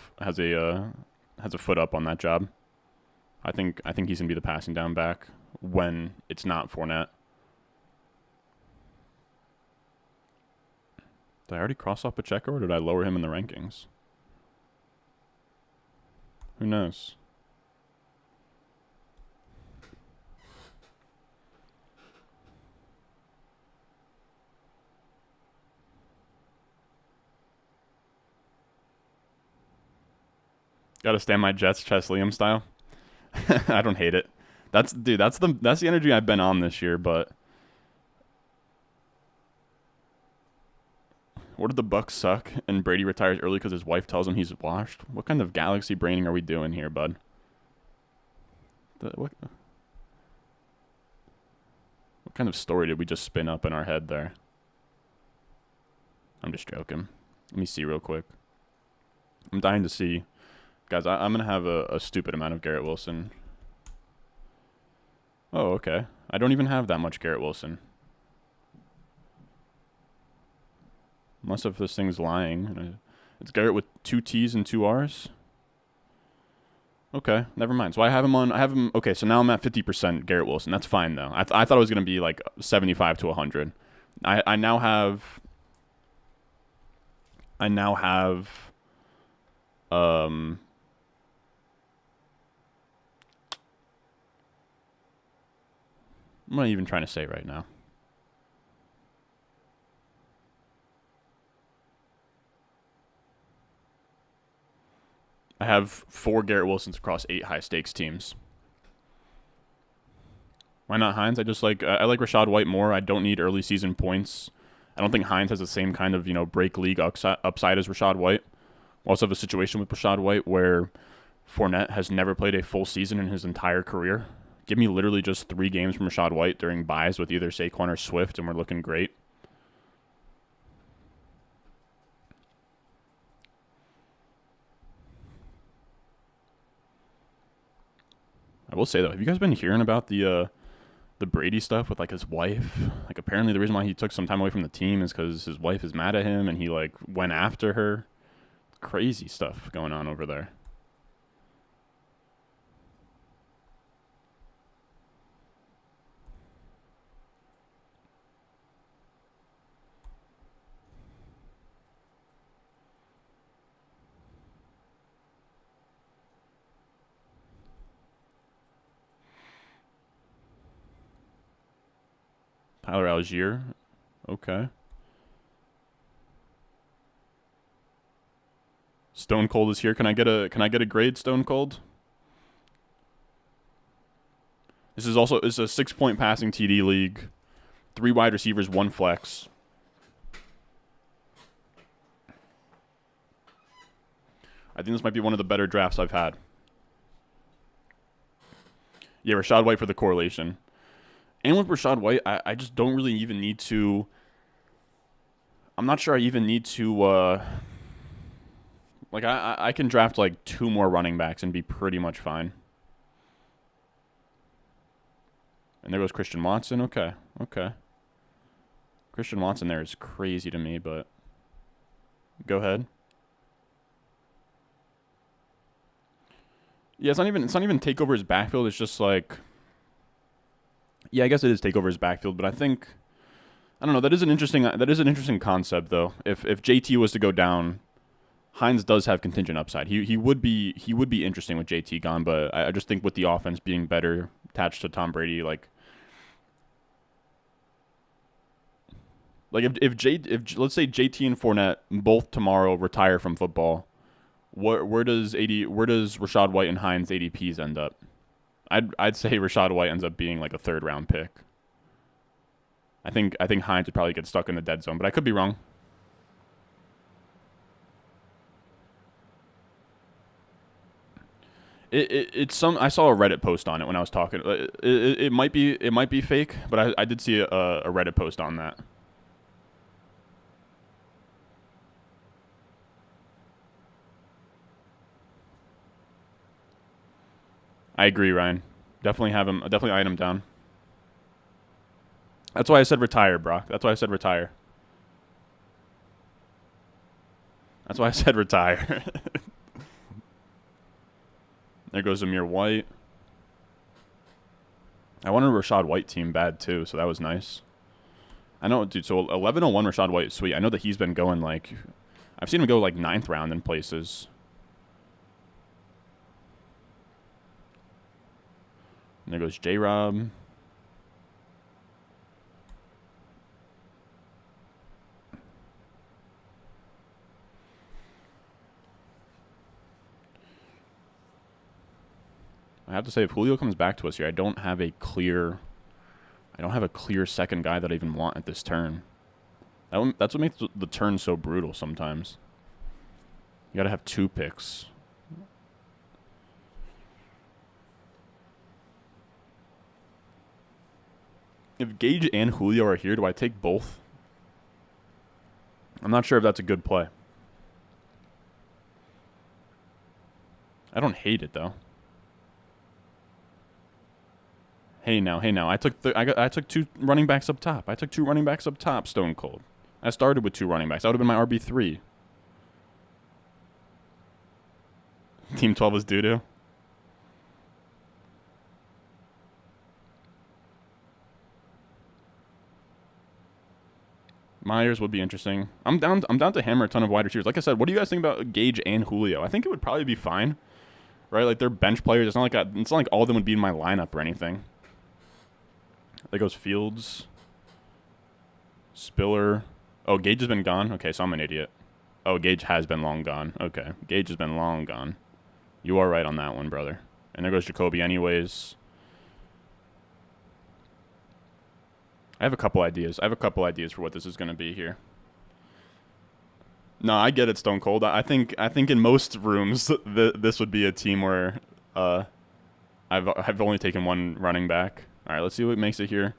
foot up on that job. I think he's gonna be the passing down back when it's not Fournette. Did I already cross off Pacheco, or did I lower him in the rankings? Who knows? Gotta stand my Jets, Chess Liam style. I don't hate it. That's the energy I've been on this year, but what if the Bucks suck and Brady retires early because his wife tells him he's washed? What kind of galaxy braining are we doing here, bud? What kind of story did we just spin up in our head there? I'm just joking. Let me see real quick. I'm dying to see. Guys, I'm going to have a stupid amount of Garrett Wilson. Oh, okay. I don't even have that much Garrett Wilson. Unless if this thing's lying. It's Garrett with 2 T's and 2 R's. Okay, never mind. So I have him, okay, so now I'm at 50% Garrett Wilson. That's fine, though. I thought it was going to be like 75 to 100. I now have, what am I even trying to say right now? I have 4 Garrett Wilsons across 8 high-stakes teams. Why not Hines? I like Rachaad White more. I don't need early season points. I don't think Hines has the same kind of, break league upside as Rachaad White. We also have a situation with Rachaad White where Fournette has never played a full season in his entire career. Give me literally just 3 games from Rachaad White during buys with either Saquon or Swift, and we're looking great. I will say, though, have you guys been hearing about the Brady stuff with, his wife? Apparently the reason why he took some time away from the team is because his wife is mad at him, and he, went after her. Crazy stuff going on over there. Tyler Algier. Okay. Stone Cold is here. Can I get a grade, Stone Cold? This is also a 6-point passing TD league. 3 wide receivers, 1 flex. I think this might be one of the better drafts I've had. Yeah, Rachaad White for the correlation. And with Rachaad White, I just don't really even need to... I'm not sure I even need to... like, I can draft, like, 2 more running backs and be pretty much fine. And there goes Christian Watson. Okay, okay. Christian Watson there is crazy to me, but... Go ahead. Yeah, it's not even take over his backfield. It's just like, yeah, I guess it is take over his backfield. But I think, I don't know. That is an interesting concept though. If JT was to go down, Hines does have contingent upside. He would be interesting with JT gone. But I just think with the offense being better attached to Tom Brady, like if let's say JT and Fournette both tomorrow retire from football. Where does Rachaad White and Hines ADPs end up? I'd say Rachaad White ends up being like a 3rd round pick. I think Hines would probably get stuck in the dead zone, but I could be wrong. I saw a Reddit post on it when I was talking. It might be fake, but I did see a Reddit post on that. I agree, Ryan. Definitely have him. Definitely eye him down. That's why I said retire, Brock. That's why I said retire. That's why I said retire. There goes Amir White. I wanted a Rachaad White team bad too, so that was nice. I know, dude. So 1101 Rachaad White is sweet. I know that he's been going like, I've seen him go like 9th round in places. And there goes J-Rob. I have to say, if Julio comes back to us here, I don't have a clear second guy that I even want at this turn. That's what makes the turn so brutal sometimes. You got to have 2 picks. If Gage and Julio are here, do I take both? I'm not sure if that's a good play. I don't hate it though. Hey now. I took 2 running backs up top. Stone Cold. I started with 2 running backs. That would have been my RB3. Team 12 is doo-doo. Myers would be interesting. I'm down to hammer a ton of wide receivers. Like I said, what do you guys think about Gage and Julio? I think it would probably be fine, right? Like they're bench players. It's not like all of them would be in my lineup or anything. There goes Fields. Spiller. Oh, Gage has been gone. Okay, so I'm an idiot. Oh, Gage has been long gone. Okay, Gage has been long gone. You are right on that one, brother. And there goes Jacoby anyways. I have a couple ideas. For what this is going to be here. No, I get it, Stone Cold. I think in most rooms this would be a team where I've only taken 1 running back. All right, let's see what makes it here.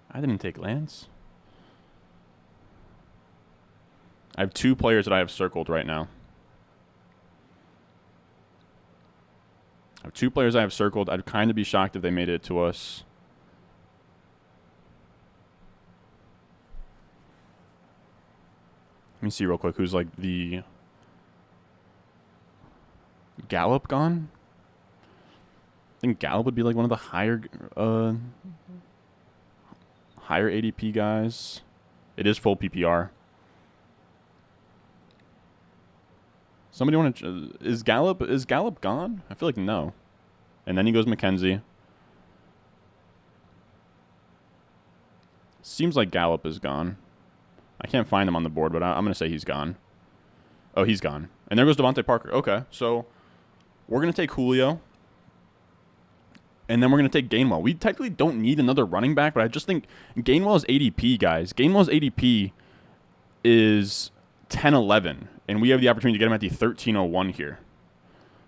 I didn't take Lance. I have 2 players that I have circled right now. I have 2 players I have circled. I'd kind of be shocked if they made it to us. Let me see real quick who's like the... Gallup gone? I think Gallup would be like one of the higher ADP guys. It is full PPR. Somebody want to... Is Gallup gone? I feel like no. And then he goes McKenzie. Seems like Gallup is gone. I can't find him on the board, but I'm going to say he's gone. Oh, he's gone. And there goes Devontae Parker. Okay, so we're going to take Julio. And then we're going to take Gainwell. We technically don't need another running back, but I just think Gainwell's ADP, guys. Gainwell's ADP is 10-11, and we have the opportunity to get him at the 1301 here.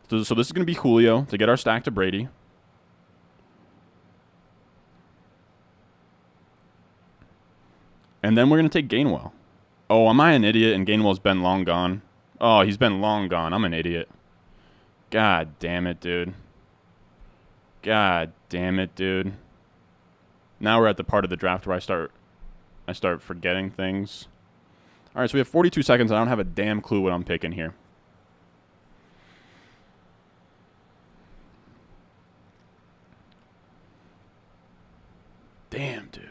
So this is going to be Julio to get our stack to Brady. And then we're going to take Gainwell. Oh, am I an idiot and Gainwell's been long gone? Oh, he's been long gone. I'm an idiot. God damn it, dude. God damn it, dude. Now we're at the part of the draft where I start forgetting things. All right, so we have 42 seconds. And I don't have a damn clue what I'm picking here. Damn, dude.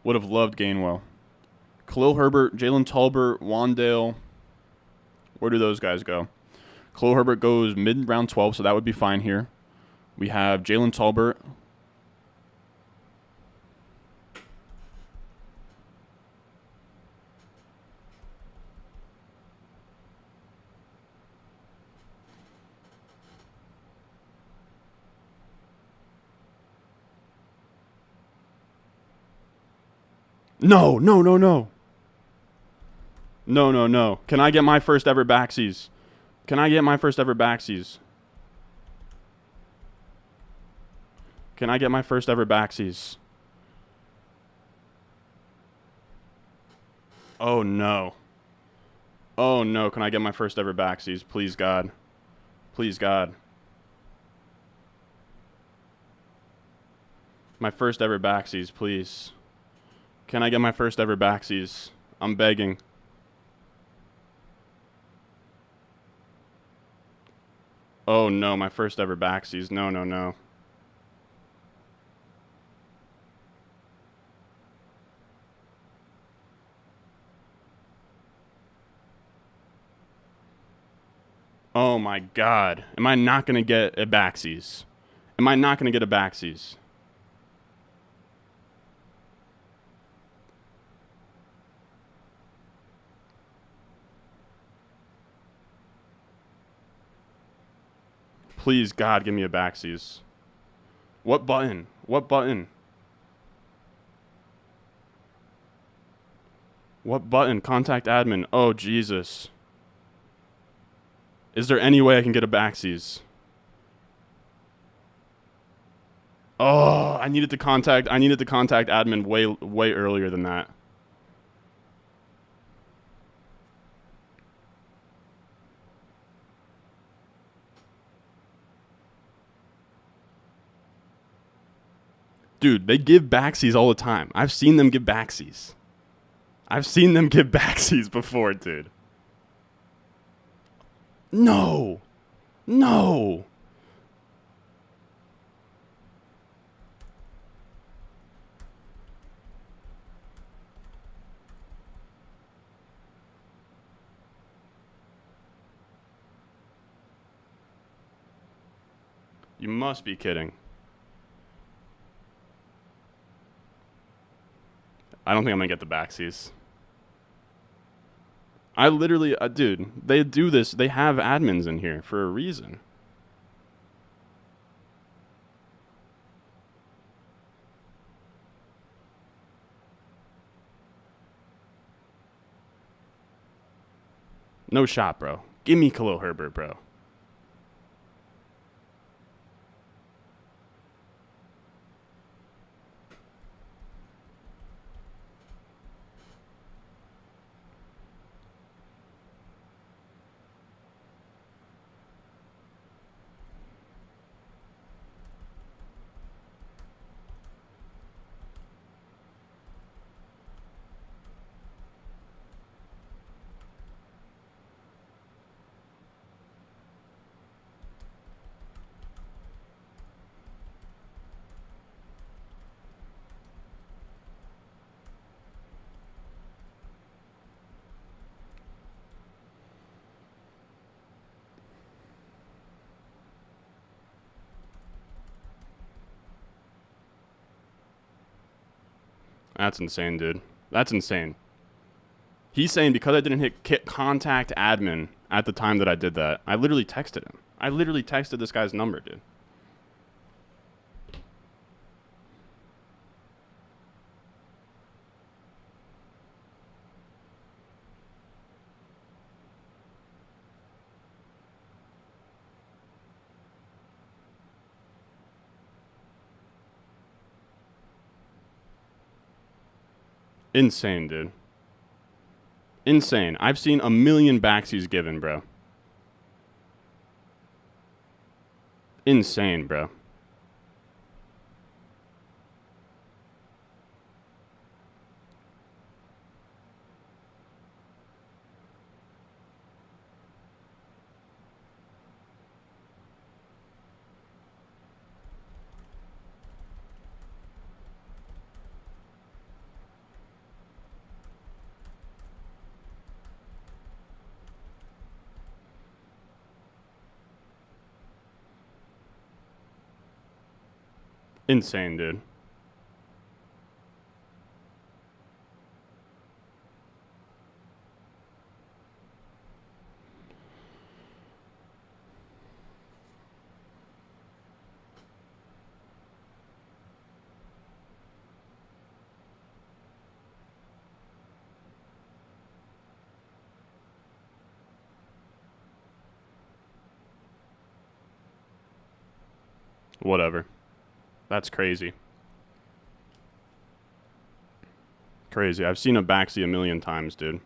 Would have loved Gainwell. Khalil Herbert, Jalen Tolbert, Wandale. Where do those guys go? Khalil Herbert goes mid-round 12, so that would be fine here. We have Jalen Tolbert. No. No. Can I get my first ever backsies? Can I get my first ever backsies? Can I get my first ever backsies? Oh, no. Oh, no. Can I get my first ever backsies? Please, God. Please, God. My first ever backsies, please. Can I get my first ever backsies? I'm begging. Oh, no. My first ever backsies. No. Oh, my God. Am I not going to get a backsies? Am I not going to get a backsies? Please, God, give me a backsies. What button? What button? What button? Contact admin. Oh, Jesus. Is there any way I can get a backsies? Oh, I needed to contact admin way earlier than that. Dude, they give backsies all the time. I've seen them give backsies. I've seen them give backsies before, dude. No. You must be kidding. I don't think I'm going to get the backsies. I literally, dude, they do this. They have admins in here for a reason. No shot, bro. Give me Khalil Herbert, bro. That's insane, dude. That's insane. He's saying because I didn't hit contact admin at the time that I did that, I literally texted him. I literally texted this guy's number, dude. Insane, dude. Insane. I've seen a million backsies given, bro. Insane, bro. Insane, dude. Whatever. That's crazy. Crazy. I've seen a backseat a million times, dude.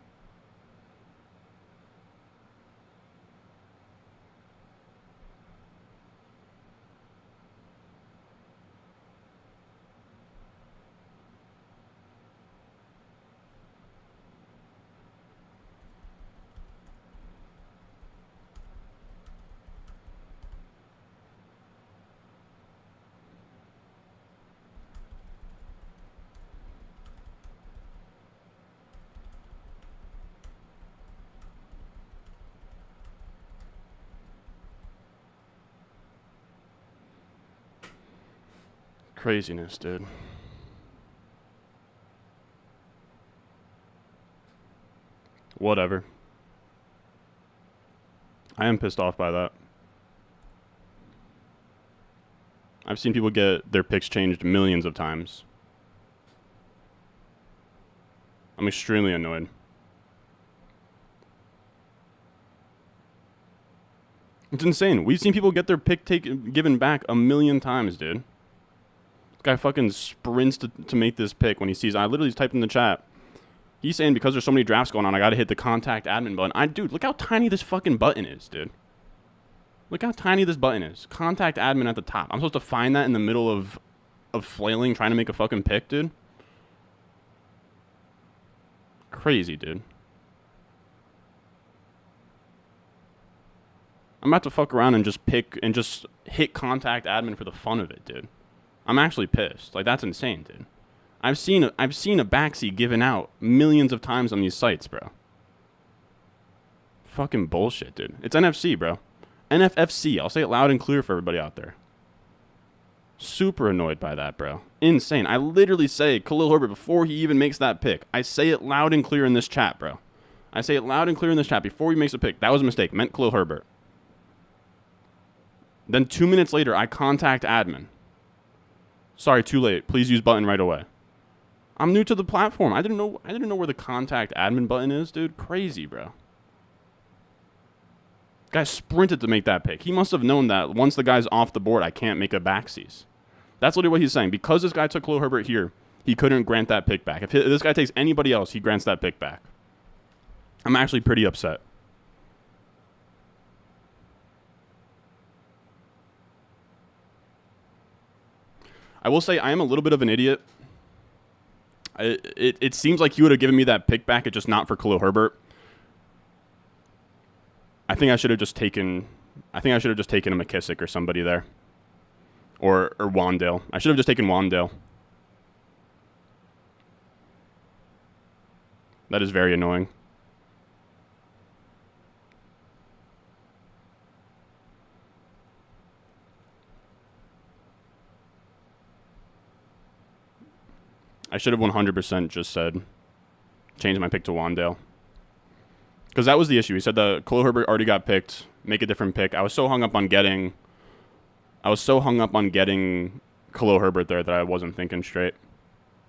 Craziness, dude. Whatever. I am pissed off by that. I've seen people get their picks changed millions of times. I'm extremely annoyed. It's insane. We've seen people get their pick given back a million times, dude. This guy fucking sprints to make this pick when he sees. I literally typed in the chat. He's saying because there's so many drafts going on, I gotta hit the contact admin button. Dude, look how tiny this fucking button is, dude. Look how tiny this button is. Contact admin at the top. I'm supposed to find that in the middle of flailing, trying to make a fucking pick, dude. Crazy, dude. I'm about to fuck around and just hit contact admin for the fun of it, dude. I'm actually pissed. Like, that's insane, dude. I've seen a backseat given out millions of times on these sites, bro. Fucking bullshit, dude. It's NFC, bro. NFFC. I'll say it loud and clear for everybody out there. Super annoyed by that, bro. Insane. I literally say Khalil Herbert before he even makes that pick. I say it loud and clear in this chat, bro. I say it loud and clear in this chat before he makes a pick. That was a mistake. Meant Khalil Herbert. Then 2 minutes later, I contact admin. Sorry, too late. Please use button right away. I'm new to the platform. I didn't know where the contact admin button is, dude. Crazy, bro. Guy sprinted to make that pick. He must have known that once the guy's off the board, I can't make a backseas. That's literally what he's saying. Because this guy took Khalil Herbert here, he couldn't grant that pick back. If this guy takes anybody else, he grants that pick back. I'm actually pretty upset. I will say I am a little bit of an idiot. It seems like he would have given me that pick back, it's just not for Khalil Herbert. I think I should have just taken a McKissick or somebody there. Or Wandale. I should have just taken Wandale. That is very annoying. I should have 100% just said, change my pick to Wandale. Because that was the issue. He said the Khalil Herbert already got picked. Make a different pick. I was so hung up on getting Khalil Herbert there that I wasn't thinking straight.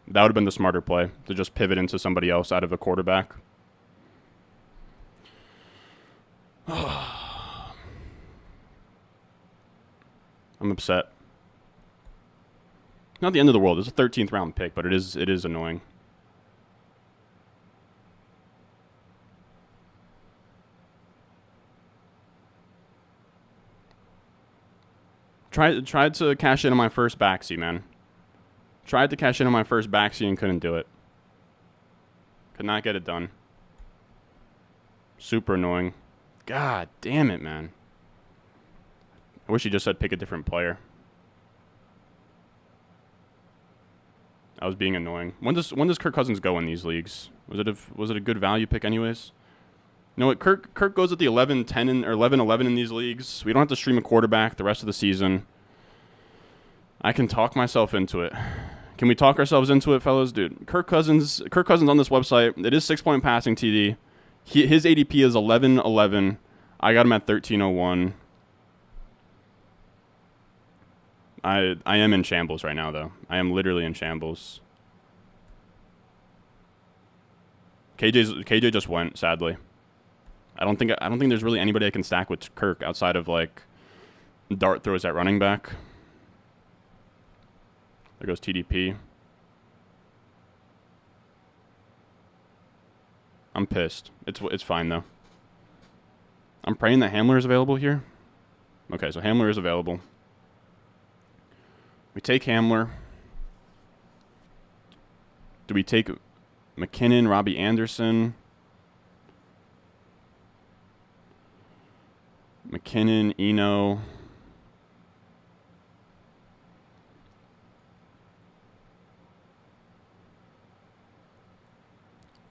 That would have been the smarter play, to just pivot into somebody else out of a quarterback. I'm upset. Not the end of the world. It's a 13th round pick, but it is annoying. Tried to cash in on my first backseat, man. Tried to cash in on my first backseat and couldn't do it. Could not get it done. Super annoying. God damn it, man. I wish he just said pick a different player. I was being annoying. When does Kirk Cousins go in these leagues? Was it a good value pick anyways? You know what? Kirk goes at the 11-10 or 11-11 in these leagues. We don't have to stream a quarterback the rest of the season. I can talk myself into it. Can we talk ourselves into it, fellas? Dude, Kirk Cousins on this website, it is 6-point passing TD. His ADP is 11-11. I got him at 13-01. I am in shambles right now, though. I am literally in shambles. KJ just went, sadly. I don't think there's really anybody I can stack with Kirk outside of like dart throws at running back. There goes TDP. I'm pissed. It's fine though. I'm praying that Hamler is available here. Okay, so Hamler is available. We take Hamler. Do we take McKinnon, Robbie Anderson? McKinnon, Eno.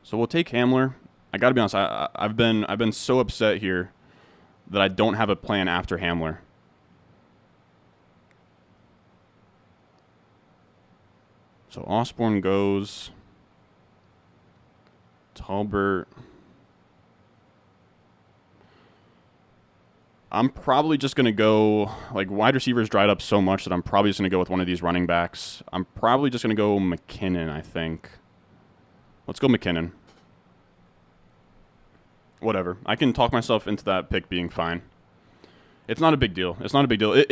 So we'll take Hamler. I gotta be honest. I've been so upset here that I don't have a plan after Hamler. So Osborne goes. Talbert. I'm probably just going to go, like, wide receivers dried up so much that I'm probably just going to go with one of these running backs. I'm probably just going to go McKinnon, I think. Let's go McKinnon. Whatever. I can talk myself into that pick being fine. It's not a big deal. It's not a big deal.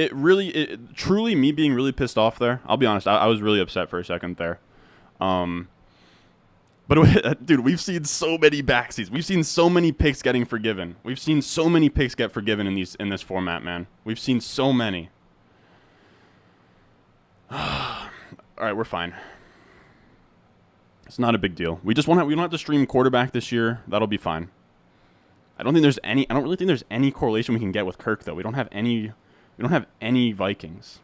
Truly, me being really pissed off there, I'll be honest, I was really upset for a second there. But, dude, we've seen so many backseats. We've seen so many picks getting forgiven. We've seen so many picks get forgiven in this format, man. We've seen so many. All right, we're fine. It's not a big deal. We don't have to stream quarterback this year. That'll be fine. I don't really think there's any correlation we can get with Kirk though. We don't have any Vikings.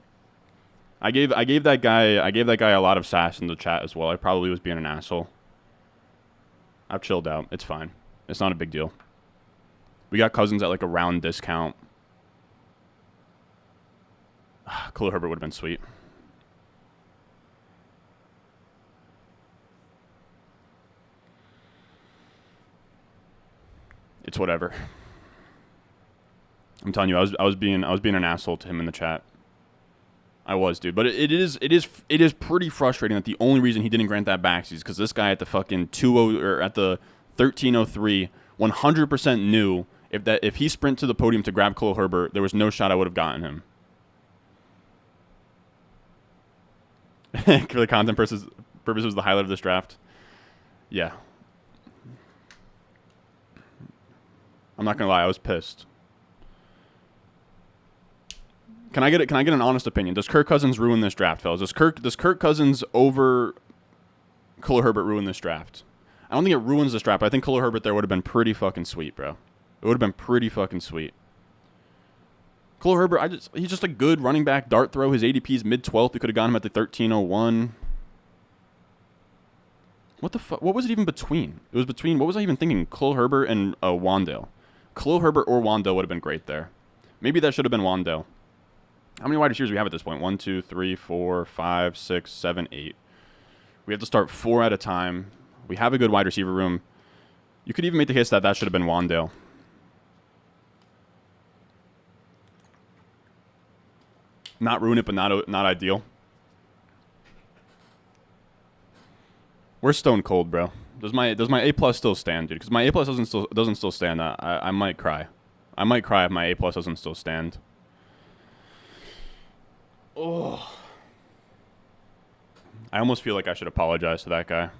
I gave that guy a lot of sass in the chat as well. I probably was being an asshole. I've chilled out. It's fine. It's not a big deal. We got Cousins at like a round discount. Khalil Herbert would have been sweet. It's whatever. I'm telling you, I was being an asshole to him in the chat. I was, dude. But it is pretty frustrating that the only reason he didn't grant that back is because this guy at the fucking 2-0 or at the 13:03 100% knew if he sprint to the podium to grab Khalil Herbert, there was no shot I would have gotten him. For the content purposes, the highlight of this draft. Yeah. I'm not gonna lie, I was pissed. Can I get an honest opinion? Does Kirk Cousins ruin this draft, fellas? Does Kirk Cousins over Khalil Herbert ruin this draft? I don't think it ruins this draft, but I think Khalil Herbert there would have been pretty fucking sweet, bro. It would have been pretty fucking sweet. Khalil Herbert, he's just a good running back, dart throw. His ADP's mid-12th. We could have gotten him at the 13:01. What the fuck? What was it even between? It was between, what was I even thinking? Khalil Herbert and Wandale. Khalil Herbert or Wandale would have been great there. Maybe that should have been Wandale. How many wide receivers do we have at this point? 1, 2, 3, 4, 5, 6, 7, 8. We have to start 4 at a time. We have a good wide receiver room. You could even make the case that that should have been Wandale. Not ruin it, but not ideal. We're stone cold, bro. Does my A plus still stand, dude? Because my A plus doesn't still stand. I might cry. I might cry if my A plus doesn't still stand. Oh. I almost feel like I should apologize to that guy.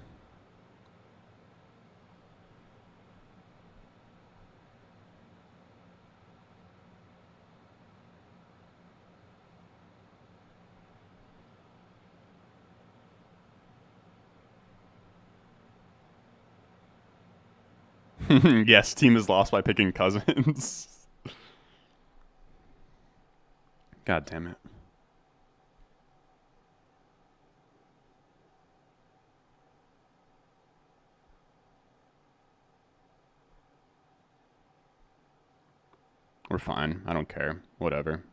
Yes, team is lost by picking Cousins. God damn it. We're fine. I don't care. Whatever.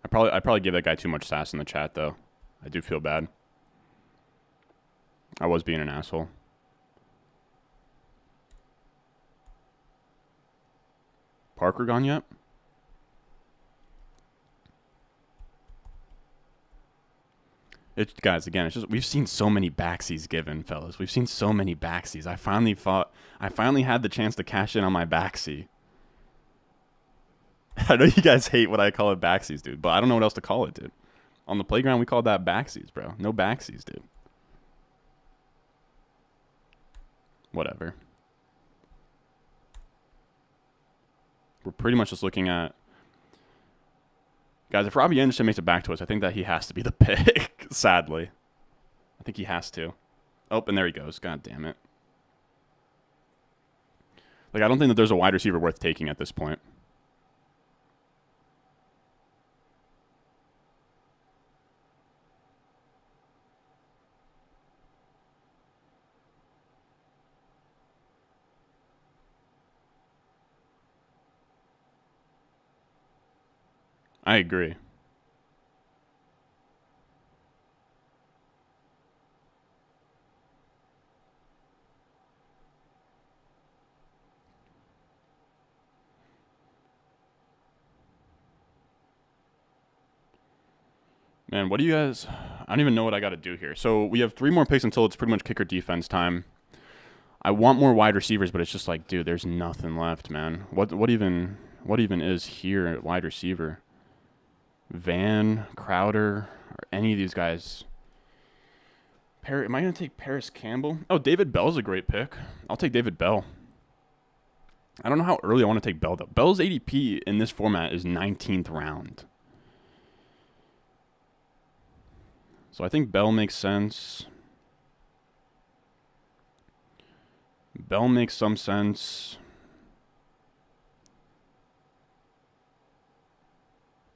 I probably gave that guy too much sass in the chat though. I do feel bad. I was being an asshole. Parker gone yet? Guys, again, it's just we've seen so many backsies given, fellas. We've seen so many backsies. I finally had the chance to cash in on my backsie. I know you guys hate what I call it backsies, dude, but I don't know what else to call it, dude. On the playground, we call that backsies, bro. No backsies, dude. Whatever. We're pretty much just looking at... Guys, if Robbie Anderson makes it back to us, I think that he has to be the pick, sadly. I think he has to. Oh, and there he goes. God damn it. Like, I don't think that there's a wide receiver worth taking at this point. I agree. Man, what do you guys... I don't even know what I got to do here. So we have 3 more picks until it's pretty much kicker defense time. I want more wide receivers, but it's just like, dude, there's nothing left, man. What even is here at wide receiver? Van, Crowder, or any of these guys. Am I going to take Paris Campbell? Oh, David Bell's a great pick. I'll take David Bell. I don't know how early I want to take Bell, though. Bell's ADP in this format is 19th round. So I think Bell makes sense. Bell makes some sense.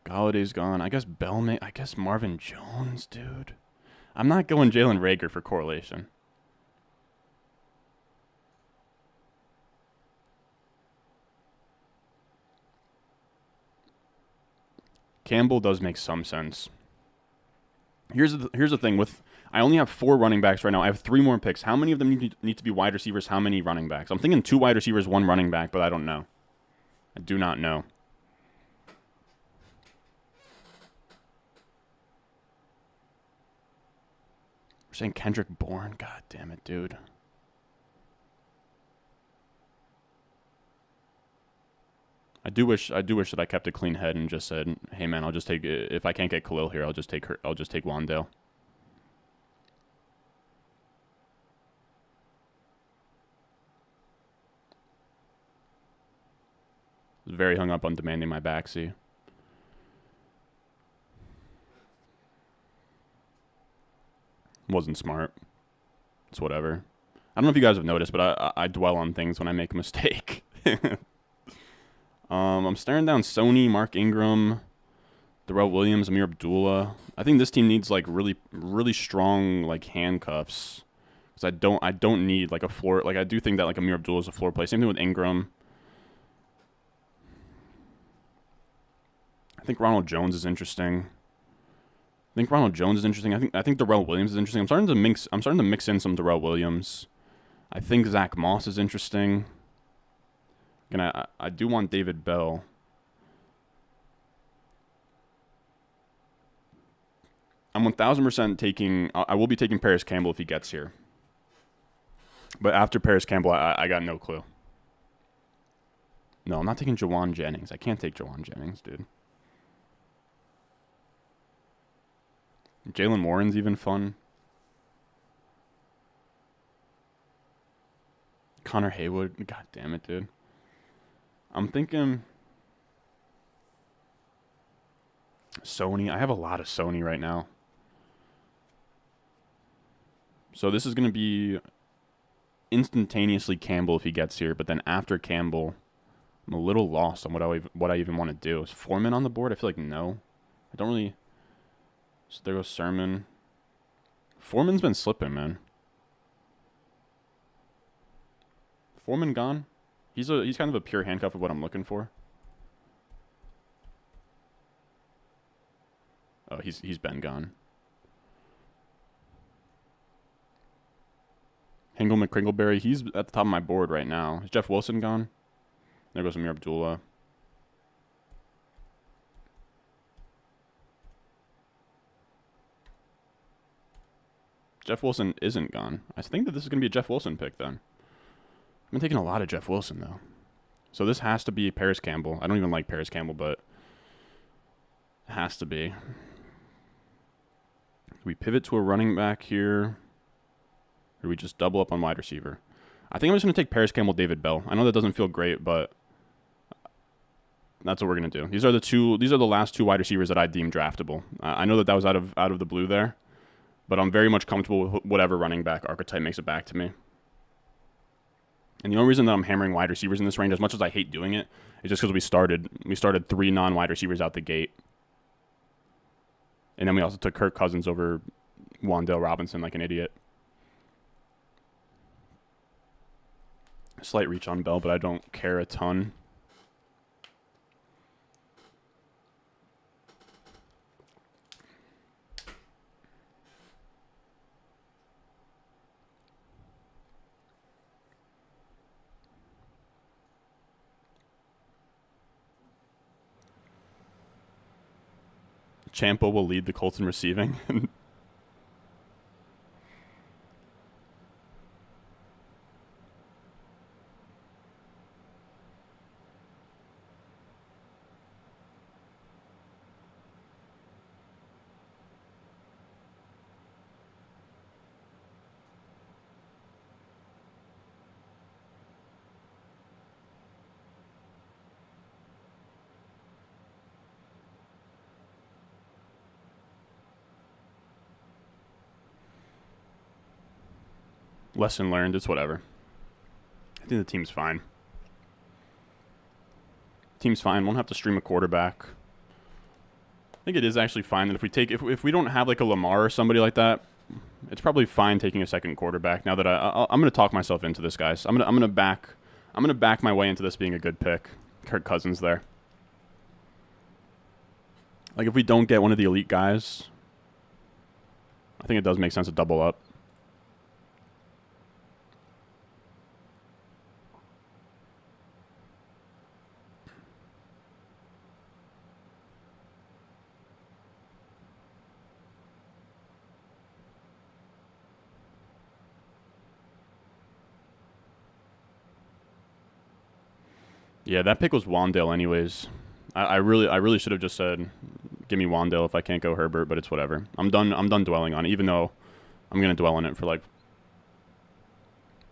Galladay's gone. I guess I guess Marvin Jones, dude. I'm not going Jalen Reagor for correlation. Campbell does make some sense. Here's the thing with I only have 4 running backs right now. I have 3 more picks. How many of them need to be wide receivers? How many running backs? I'm thinking 2 wide receivers, 1 running back, but I don't know. I do not know. We're saying Kendrick Bourne. God damn it, dude. I do wish that I kept a clean head and just said, "Hey man, I'll just take if I can't get Khalil here, I'll just take Wandale." I was very hung up on demanding my backseat. Wasn't smart. It's whatever. I don't know if you guys have noticed, but I dwell on things when I make a mistake. I'm staring down Sony, Mark Ingram, Darrell Williams, Amir Abdullah. I think this team needs like really strong like handcuffs. Because I don't need like a floor. Like I do think that like Amir Abdullah is a floor play. Same thing with Ingram. I think Ronald Jones is interesting. think Ronald Jones is interesting. I think Darrell Williams is interesting. I'm starting to mix in some Darrell Williams. I think Zach Moss is interesting. And I do want David Bell. I'm 1000% taking. I will be taking Paris Campbell if he gets here. But after Paris Campbell, I got no clue. No, I'm not taking Jawan Jennings. I can't take Jawan Jennings, dude. Jalen Warren's even fun. Connor Haywood. God damn it, dude. I'm thinking Sony. I have a lot of Sony right now. So this is going to be instantaneously Campbell if he gets here. But then after Campbell, I'm a little lost on what I even want to do. Is Foreman on the board? I feel like no. I don't really. So there goes Sermon. Foreman's been slipping, man. Foreman gone? He's kind of a pure handcuff of what I'm looking for. Oh, he's been gone. Hingle McCringleberry, he's at the top of my board right now. Is Jeff Wilson gone? There goes Amir Abdullah. Jeff Wilson isn't gone. I think that this is going to be a Jeff Wilson pick then. I've been taking a lot of Jeff Wilson, though. So this has to be Paris Campbell. I don't even like Paris Campbell, but it has to be. We pivot to a running back here. Or do we just double up on wide receiver? I think I'm just going to take Paris Campbell, David Bell. I know that doesn't feel great, but that's what we're going to do. These are the last two wide receivers that I deem draftable. I know that was out of the blue there, but I'm very much comfortable with whatever running back archetype makes it back to me. And the only reason that I'm hammering wide receivers in this range, as much as I hate doing it, is just because we started 3 non-wide receivers out the gate. And then we also took Kirk Cousins over Wan'Dale Robinson like an idiot. Slight reach on Bell, but I don't care a ton. Champa will lead the Colts in receiving. Lesson learned. It's whatever. I think the team's fine. Team's fine. Won't have to stream a quarterback. I think it is actually fine that if we don't have like a Lamar or somebody like that, it's probably fine taking a second quarterback. Now that I'm going to talk myself into this, guys. I'm going to back my way into this being a good pick. Kirk Cousins there. Like if we don't get one of the elite guys, I think it does make sense to double up. Yeah, that pick was Wan'Dale anyways. I really should have just said, give me Wan'Dale if I can't go Herbert, but it's whatever. I'm done dwelling on it, even though I'm gonna dwell on it for like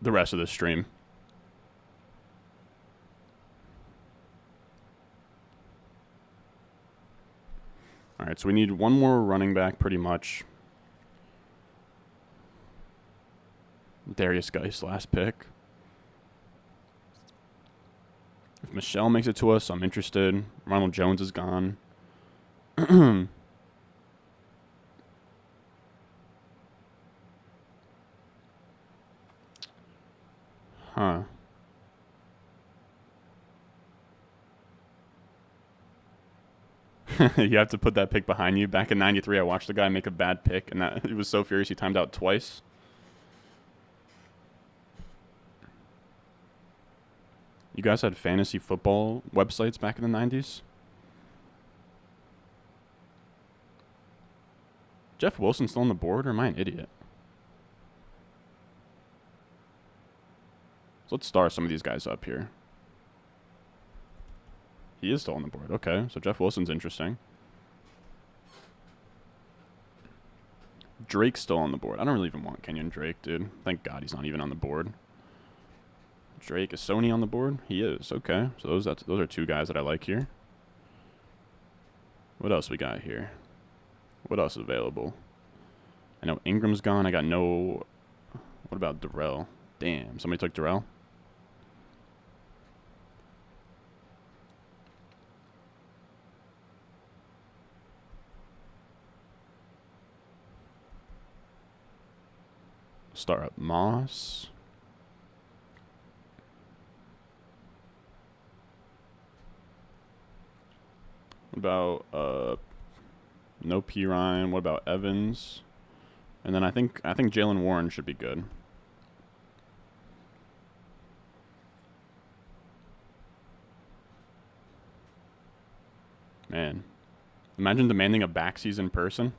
the rest of this stream. Alright, so we need one more running back pretty much. Darius Geis, last pick. If Michelle makes it to us, I'm interested. Ronald Jones is gone. Huh. You have to put that pick behind you. Back in '93, I watched the guy make a bad pick, and that he was so furious he timed out twice. You guys had fantasy football websites back in the '90s? Jeff Wilson still on the board, or am I an idiot? So let's star some of these guys up here. He is still on the board. Okay, so Jeff Wilson's interesting. Drake's still on the board. I don't really even want Kenyon Drake, dude. Thank God he's not even on the board. Drake, is Sony on the board? He is. Okay, so those are two guys that I like here. What else we got here? What else is available? I know Ingram's gone. I got no... What about Darrell? Damn, somebody took Darrell? Star up Moss. What about no P Ryan? What about Evans? And then I think Jalen Warren should be good. Man, imagine demanding a backsies in person.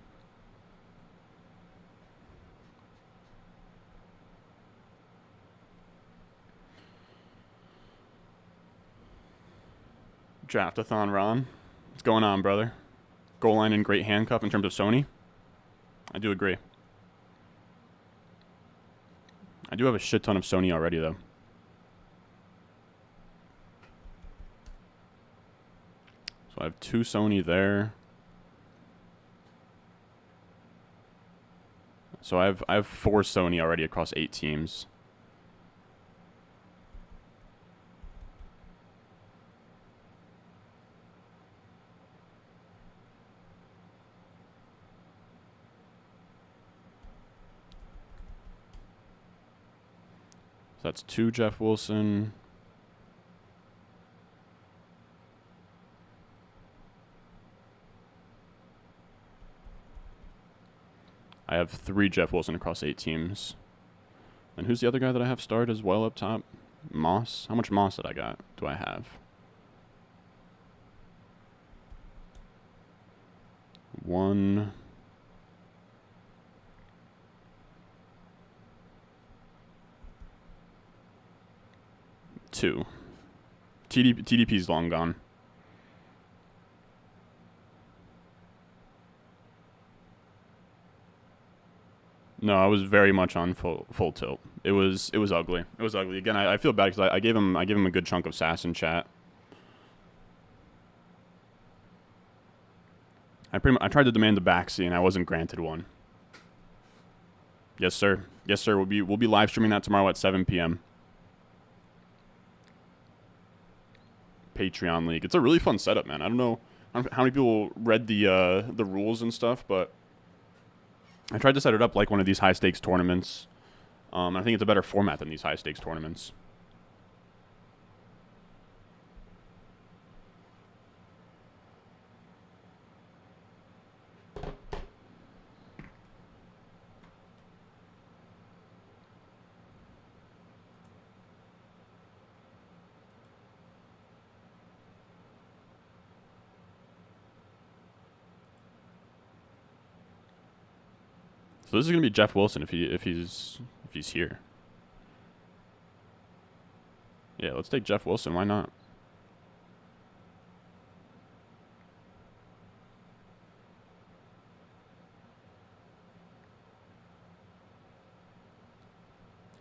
Draftathon Ron. What's going on, brother? Goal line and great handcuff in terms of Sony? I do agree. I do have a shit ton of Sony already, though. So I have 2 Sony there. So I have 4 Sony already across 8 teams. So that's 2 Jeff Wilson. I have 3 Jeff Wilson across 8 teams. And who's the other guy that I have starred as well up top? Moss? How much Moss did I got? Do I have? 1. 2. TDP's long gone. No, I was very much on full tilt. It was ugly. It was ugly. Again, I feel bad because I gave him a good chunk of sass in chat. I tried to demand a backseat and I wasn't granted one. Yes, sir. Yes, sir. We'll be live streaming that tomorrow at 7 p.m. Patreon League. It's a really fun setup, man. I don't know how many people read the rules and stuff, but I tried to set it up like one of these high stakes tournaments. I think it's a better format than these high stakes tournaments. So this is gonna be Jeff Wilson if he's here. Yeah, let's take Jeff Wilson. Why not?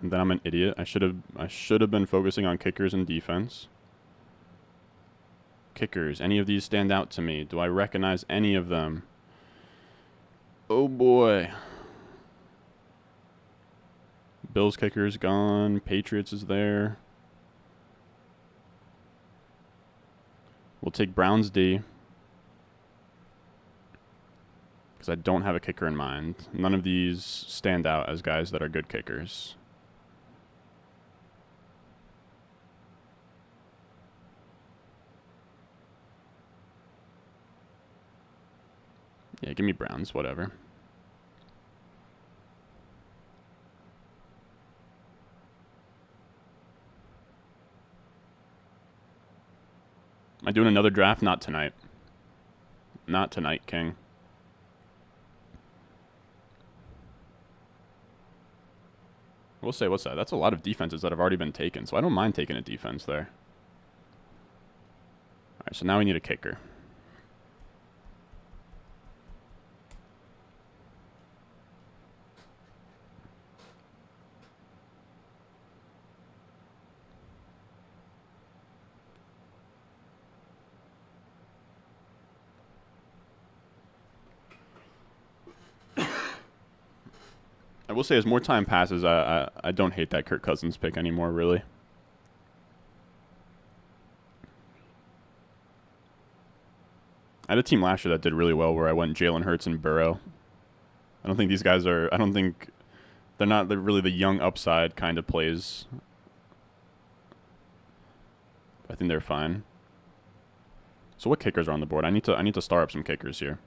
And then I'm an idiot. I should have been focusing on kickers and defense. Kickers. Any of these stand out to me? Do I recognize any of them? Oh boy. Bills kicker is gone. Patriots is there. We'll take Browns D. Because I don't have a kicker in mind. None of these stand out as guys that are good kickers. Yeah, give me Browns, whatever. Am I doing another draft? Not tonight. Not tonight, King. We'll say, what's that? That's a lot of defenses that have already been taken, so I don't mind taking a defense there. All right, so now we need a kicker. I will say, as more time passes, I don't hate that Kirk Cousins pick anymore, really. I had a team last year that did really well where I went Jalen Hurts and Burrow. I don't think these guys are... I don't think... They're not really the young upside kind of plays. I think they're fine. So what kickers are on the board? I need to star up some kickers here.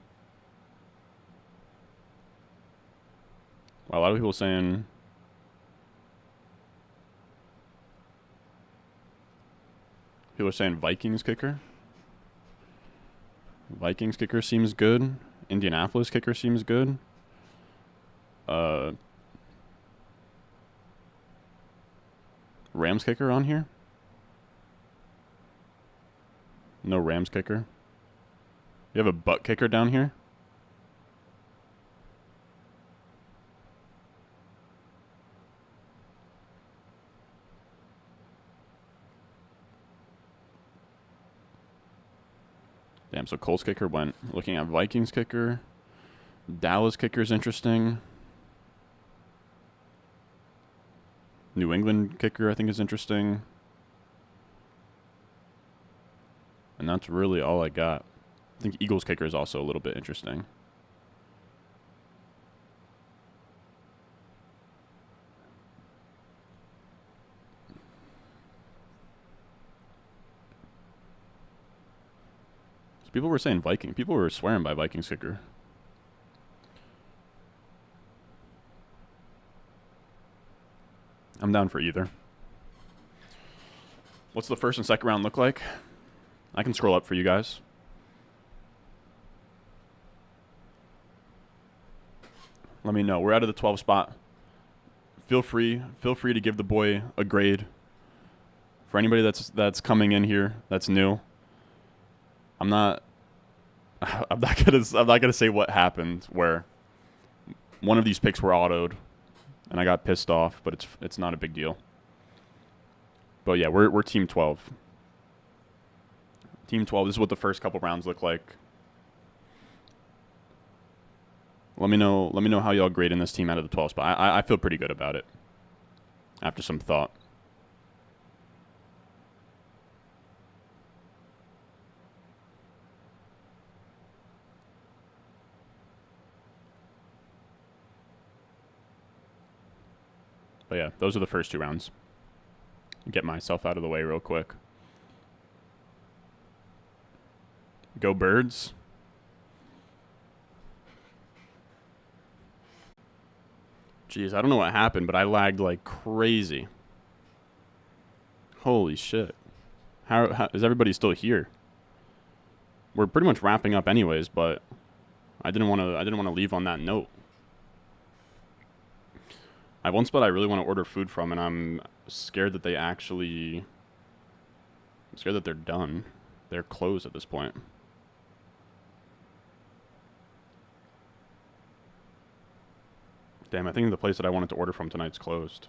Wow, a lot of people saying... People are saying Vikings kicker. Vikings kicker seems good. Indianapolis kicker seems good. Rams kicker on here? No Rams kicker. You have a butt kicker down here? Damn, so Colts kicker went. Looking at Vikings kicker. Dallas kicker is interesting. New England kicker, I think, is interesting. And that's really all I got. I think Eagles kicker is also a little bit interesting. So people were saying Viking. People were swearing by Vikings kicker. I'm down for either. What's the first and second round look like? I can scroll up for you guys. Let me know. We're out of the 12 spot. Feel free to give the boy a grade. For anybody that's coming in here that's new. I'm not gonna say what happened where one of these picks were autoed and I got pissed off, but it's not a big deal. But yeah, we're team 12. Team 12, this is what the first couple rounds look like. Let me know how y'all grade in this team out of the 12 spot. I feel pretty good about it after some thought. But yeah, those are the first two rounds. Get myself out of the way real quick. Go Birds. Jeez, I don't know what happened, but I lagged like crazy. Holy shit. How is everybody still here? We're pretty much wrapping up anyways, but I didn't want to leave on that note. I have one spot I really want to order food from, and I'm scared that I'm scared that they're done. They're closed at this point. Damn, I think the place that I wanted to order from tonight's closed.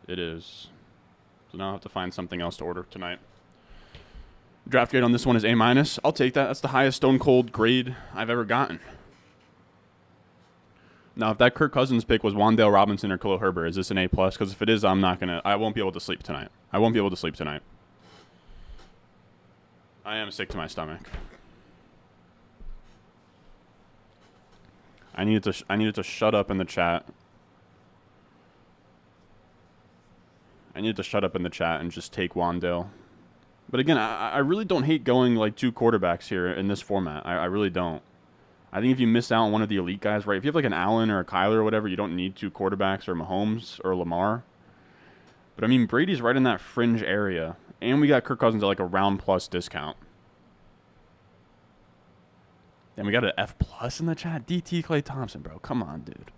It is. So now I'll have to find something else to order tonight. Draft grade on this one is A-. I'll take that. That's the highest Stone Cold grade I've ever gotten. Now, if that Kirk Cousins pick was Wan'Dale Robinson or Khalil Herbert, is this an A+? Because if it is, I won't be able to sleep tonight. I won't be able to sleep tonight. I am sick to my stomach. I needed to shut up in the chat. I needed to shut up in the chat and just take Wan'Dale. But again, I really don't hate going like 2 quarterbacks here in this format. I really don't. I think if you miss out on one of the elite guys, right? If you have like an Allen or a Kyler or whatever, you don't need 2 quarterbacks or Mahomes or Lamar. But I mean, Brady's right in that fringe area. And we got Kirk Cousins at like a round plus discount. And we got an F plus in the chat. DT Clay Thompson, bro. Come on, dude.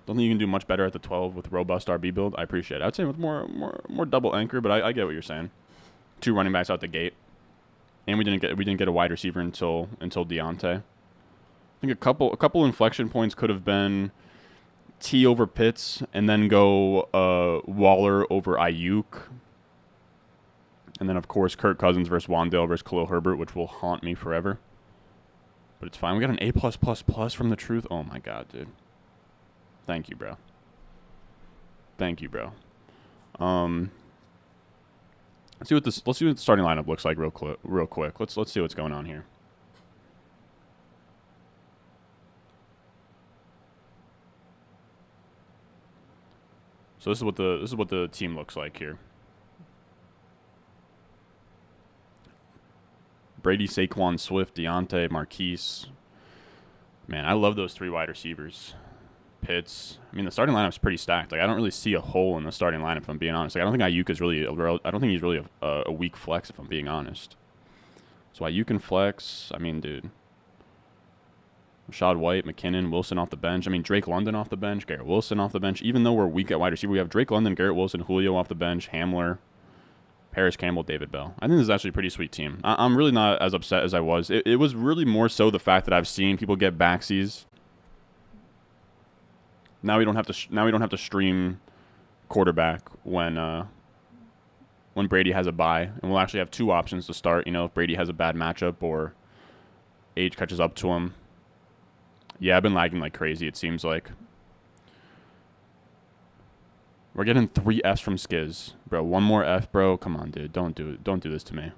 Don't think you can do much better at the 12 with robust RB build. I appreciate it. I'd say with more double anchor, but I get what you're saying. 2 running backs out the gate. And we didn't get a wide receiver until Deontay. I think a couple inflection points could have been T over Pitts, and then go Waller over Ayuk. And then, of course, Kirk Cousins versus Wandale versus Khalil Herbert, which will haunt me forever. But it's fine. We got an A+++ from the truth. Oh, my God, dude. Thank you, bro. Thank you, bro. Let's see what the starting lineup looks like real quick. Let's see what's going on here. So this is what the team looks like here. Brady, Saquon, Swift, Deontay, Marquise. Man, I love those 3 wide receivers. Pitts. I mean, the starting lineup's pretty stacked. Like, I don't really see a hole in the starting lineup, if I'm being honest. Like, I don't think Ayuk is really. I don't think he's really a weak flex, if I'm being honest. So Ayuk can flex. I mean, dude. Rashad White, McKinnon, Wilson off the bench. I mean, Drake London off the bench, Garrett Wilson off the bench. Even though we're weak at wide receiver, we have Drake London, Garrett Wilson, Julio off the bench, Hamler, Paris Campbell, David Bell. I think this is actually a pretty sweet team. I'm really not as upset as I was. It was really more so the fact that I've seen people get backsies. Now we don't have to stream quarterback when Brady has a bye, and we'll actually have 2 options to start. You know, if Brady has a bad matchup or age catches up to him. Yeah, I've been lagging like crazy, it seems like. We're getting 3 Fs from Skiz. Bro, 1 more F, bro. Come on, dude. Don't do this to me.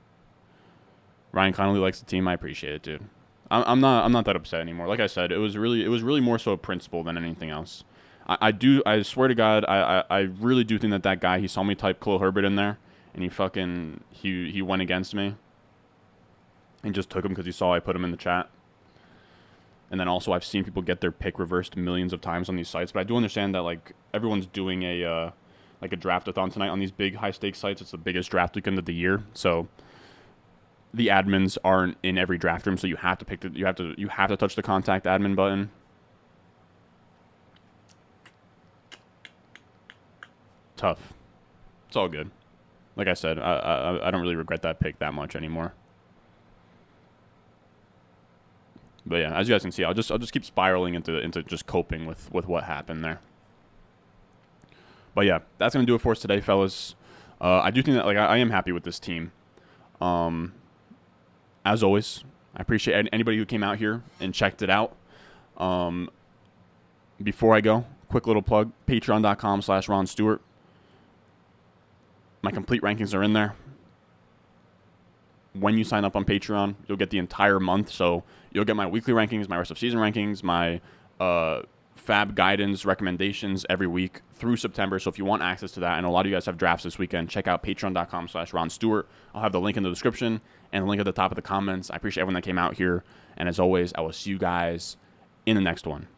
Ryan Connolly likes the team. I appreciate it, dude. I'm not that upset anymore. Like I said, it was really more so a principle than anything else. I swear to God, I really do think that guy, he saw me type Khalil Herbert in there, and he went against me. And just took him because he saw I put him in the chat. And then also I've seen people get their pick reversed millions of times on these sites. But I do understand that, like, everyone's doing a draft-a-thon tonight on these big high-stakes sites. It's the biggest draft weekend of the year. So the admins aren't in every draft room, so you have to you have to touch the contact admin button. Tough. It's all good. Like I said, I don't really regret that pick that much anymore. But yeah, as you guys can see, I'll just keep spiraling into just coping with what happened there. But yeah, that's gonna do it for us today, fellas. I do think that, like, I am happy with this team. As always, I appreciate anybody who came out here and checked it out. Before I go, quick little plug: Patreon.com/Ron Stewart. My complete rankings are in there. When you sign up on Patreon, you'll get the entire month. So you'll get my weekly rankings, my rest of season rankings, my fab guidance recommendations every week through September. So if you want access to that, and a lot of you guys have drafts this weekend, check out patreon.com/Ron Stewart. I'll have the link in the description and the link at the top of the comments. I appreciate everyone that came out here. And as always, I will see you guys in the next one.